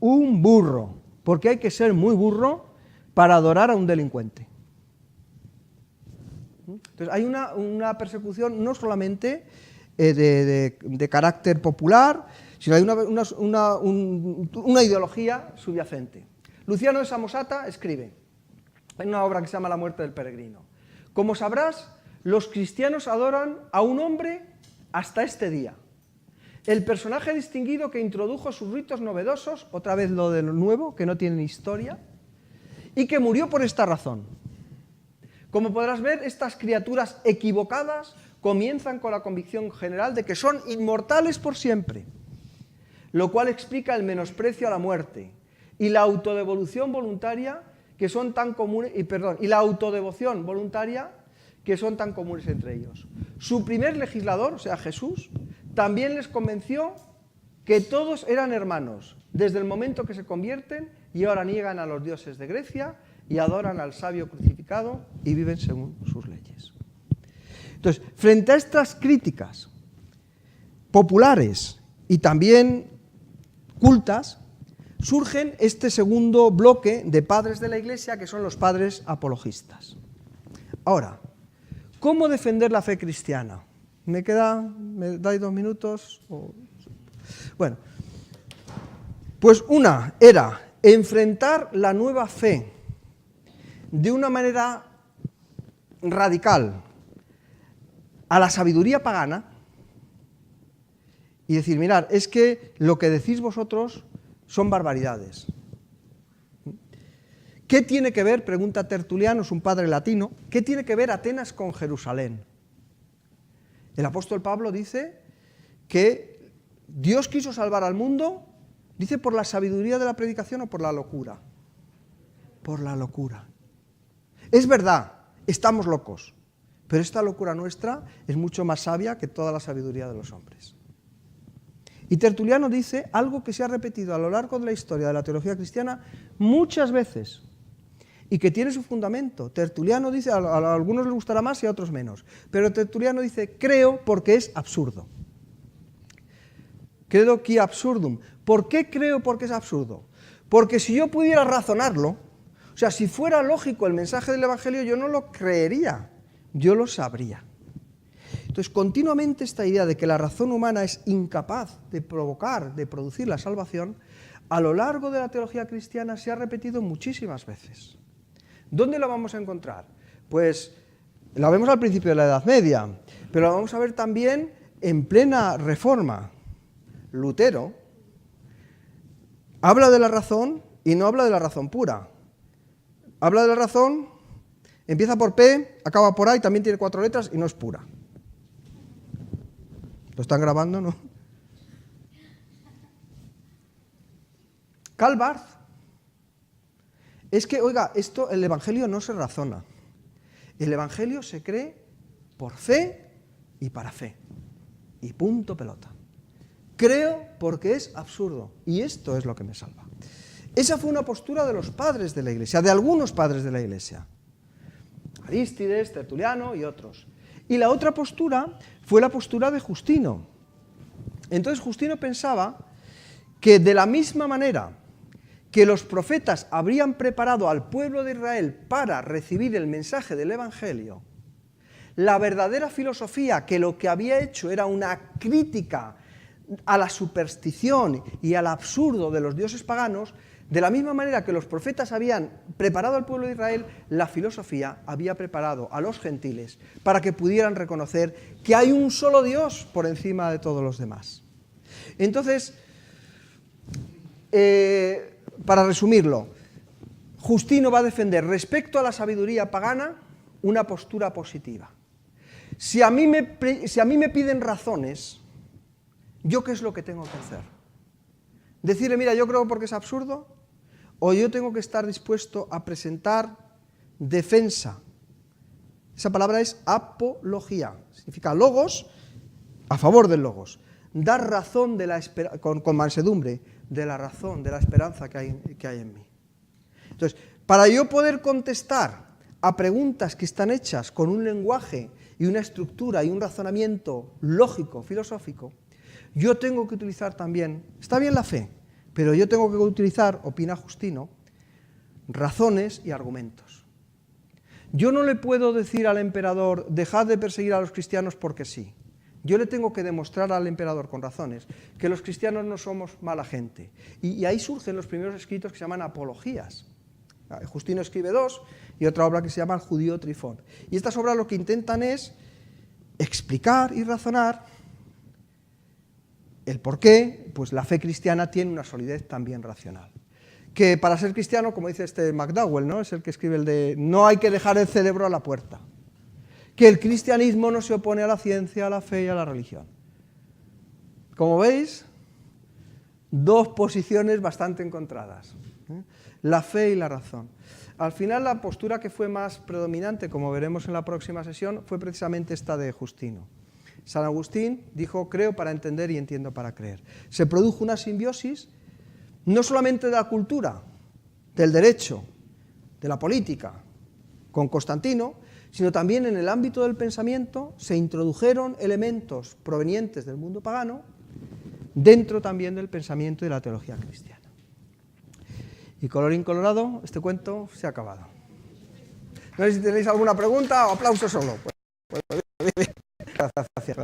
Un burro, porque hay que ser muy burro para adorar a un delincuente. Entonces hay una persecución no solamente de carácter popular, sino hay una ideología subyacente. Luciano de Samosata escribe en una obra que se llama La muerte del peregrino: como sabrás, los cristianos adoran a un hombre hasta este día, el personaje distinguido que introdujo sus ritos novedosos, otra vez lo de lo nuevo, que no tienen historia, y que murió por esta razón. Como podrás ver, estas criaturas equivocadas comienzan con la convicción general de que son inmortales por siempre, lo cual explica el menosprecio a la muerte y la autodevolución voluntaria que son tan comunes, y la autodevoción voluntaria que son tan comunes entre ellos. Su primer legislador, o sea, Jesús, también les convenció que todos eran hermanos, desde el momento que se convierten y ahora niegan a los dioses de Grecia y adoran al sabio crucificado y viven según sus leyes. Entonces, frente a estas críticas populares y también cultas, surgen este segundo bloque de padres de la Iglesia, que son los padres apologistas. Ahora, ¿cómo defender la fe cristiana? ¿Me dais 2 minutos? Bueno, pues una era enfrentar la nueva fe de una manera radical a la sabiduría pagana y decir, mirad, es que lo que decís vosotros son barbaridades. ¿Qué tiene que ver, pregunta Tertuliano, es un padre latino, qué tiene que ver Atenas con Jerusalén? El apóstol Pablo dice que Dios quiso salvar al mundo, dice, por la sabiduría de la predicación o por la locura. Por la locura. Es verdad, estamos locos, pero esta locura nuestra es mucho más sabia que toda la sabiduría de los hombres. Y Tertuliano dice algo que se ha repetido a lo largo de la historia de la teología cristiana muchas veces y que tiene su fundamento. Tertuliano dice, a algunos les gustará más y a otros menos, pero Tertuliano dice, creo porque es absurdo. Credo qui absurdum. ¿Por qué creo porque es absurdo? Porque si yo pudiera razonarlo, o sea, si fuera lógico el mensaje del Evangelio, yo no lo creería, yo lo sabría. Entonces, continuamente esta idea de que la razón humana es incapaz de provocar, de producir la salvación, a lo largo de la teología cristiana se ha repetido muchísimas veces. ¿Dónde la vamos a encontrar? Pues la vemos al principio de la Edad Media, pero la vamos a ver también en plena Reforma. Lutero habla de la razón y no habla de la razón pura. Habla de la razón, empieza por P, acaba por A y también tiene 4 letras y no es pura. ¿Lo están grabando, no? Karl Barth. Es que, oiga, el Evangelio no se razona. El Evangelio se cree por fe y para fe. Y punto pelota. Creo porque es absurdo. Y esto es lo que me salva. Esa fue una postura de los padres de la Iglesia, de algunos padres de la Iglesia. Arístides, Tertuliano y otros. Y la otra postura fue la postura de Justino. Entonces Justino pensaba que de la misma manera que los profetas habrían preparado al pueblo de Israel para recibir el mensaje del Evangelio, la verdadera filosofía, que lo que había hecho era una crítica a la superstición y al absurdo de los dioses paganos, de la misma manera que los profetas habían preparado al pueblo de Israel, la filosofía había preparado a los gentiles para que pudieran reconocer que hay un solo Dios por encima de todos los demás. Entonces, para resumirlo, Justino va a defender respecto a la sabiduría pagana una postura positiva. Si a mí me piden razones, ¿yo qué es lo que tengo que hacer? Decirle, mira, yo creo porque es absurdo, o yo tengo que estar dispuesto a presentar defensa. Esa palabra es apología, significa logos, a favor del logos. Dar razón de con mansedumbre de la razón, de la esperanza que hay en mí. Entonces, para yo poder contestar a preguntas que están hechas con un lenguaje y una estructura y un razonamiento lógico, filosófico, yo tengo que utilizar también, está bien la fe, pero yo tengo que utilizar, opina Justino, razones y argumentos. Yo no le puedo decir al emperador, dejad de perseguir a los cristianos porque sí. Yo le tengo que demostrar al emperador con razones que los cristianos no somos mala gente. Y ahí surgen los primeros escritos que se llaman apologías. Justino escribe 2 y otra obra que se llama El Judío Trifón. Y estas obras lo que intentan es explicar y razonar el por qué pues, la fe cristiana tiene una solidez también racional. Que para ser cristiano, como dice este McDowell, ¿no? Es el que escribe el de no hay que dejar el cerebro a la puerta. Que el cristianismo no se opone a la ciencia, a la fe y a la religión. Como veis, dos posiciones bastante encontradas, ¿eh? La fe y la razón. Al final la postura que fue más predominante, como veremos en la próxima sesión, fue precisamente esta de Justino. San Agustín dijo, creo para entender y entiendo para creer. Se produjo una simbiosis no solamente de la cultura, del derecho, de la política, con Constantino, sino también en el ámbito del pensamiento se introdujeron elementos provenientes del mundo pagano dentro también del pensamiento y de la teología cristiana. Y colorín colorado, este cuento se ha acabado. No sé si tenéis alguna pregunta o aplauso solo. Gracias.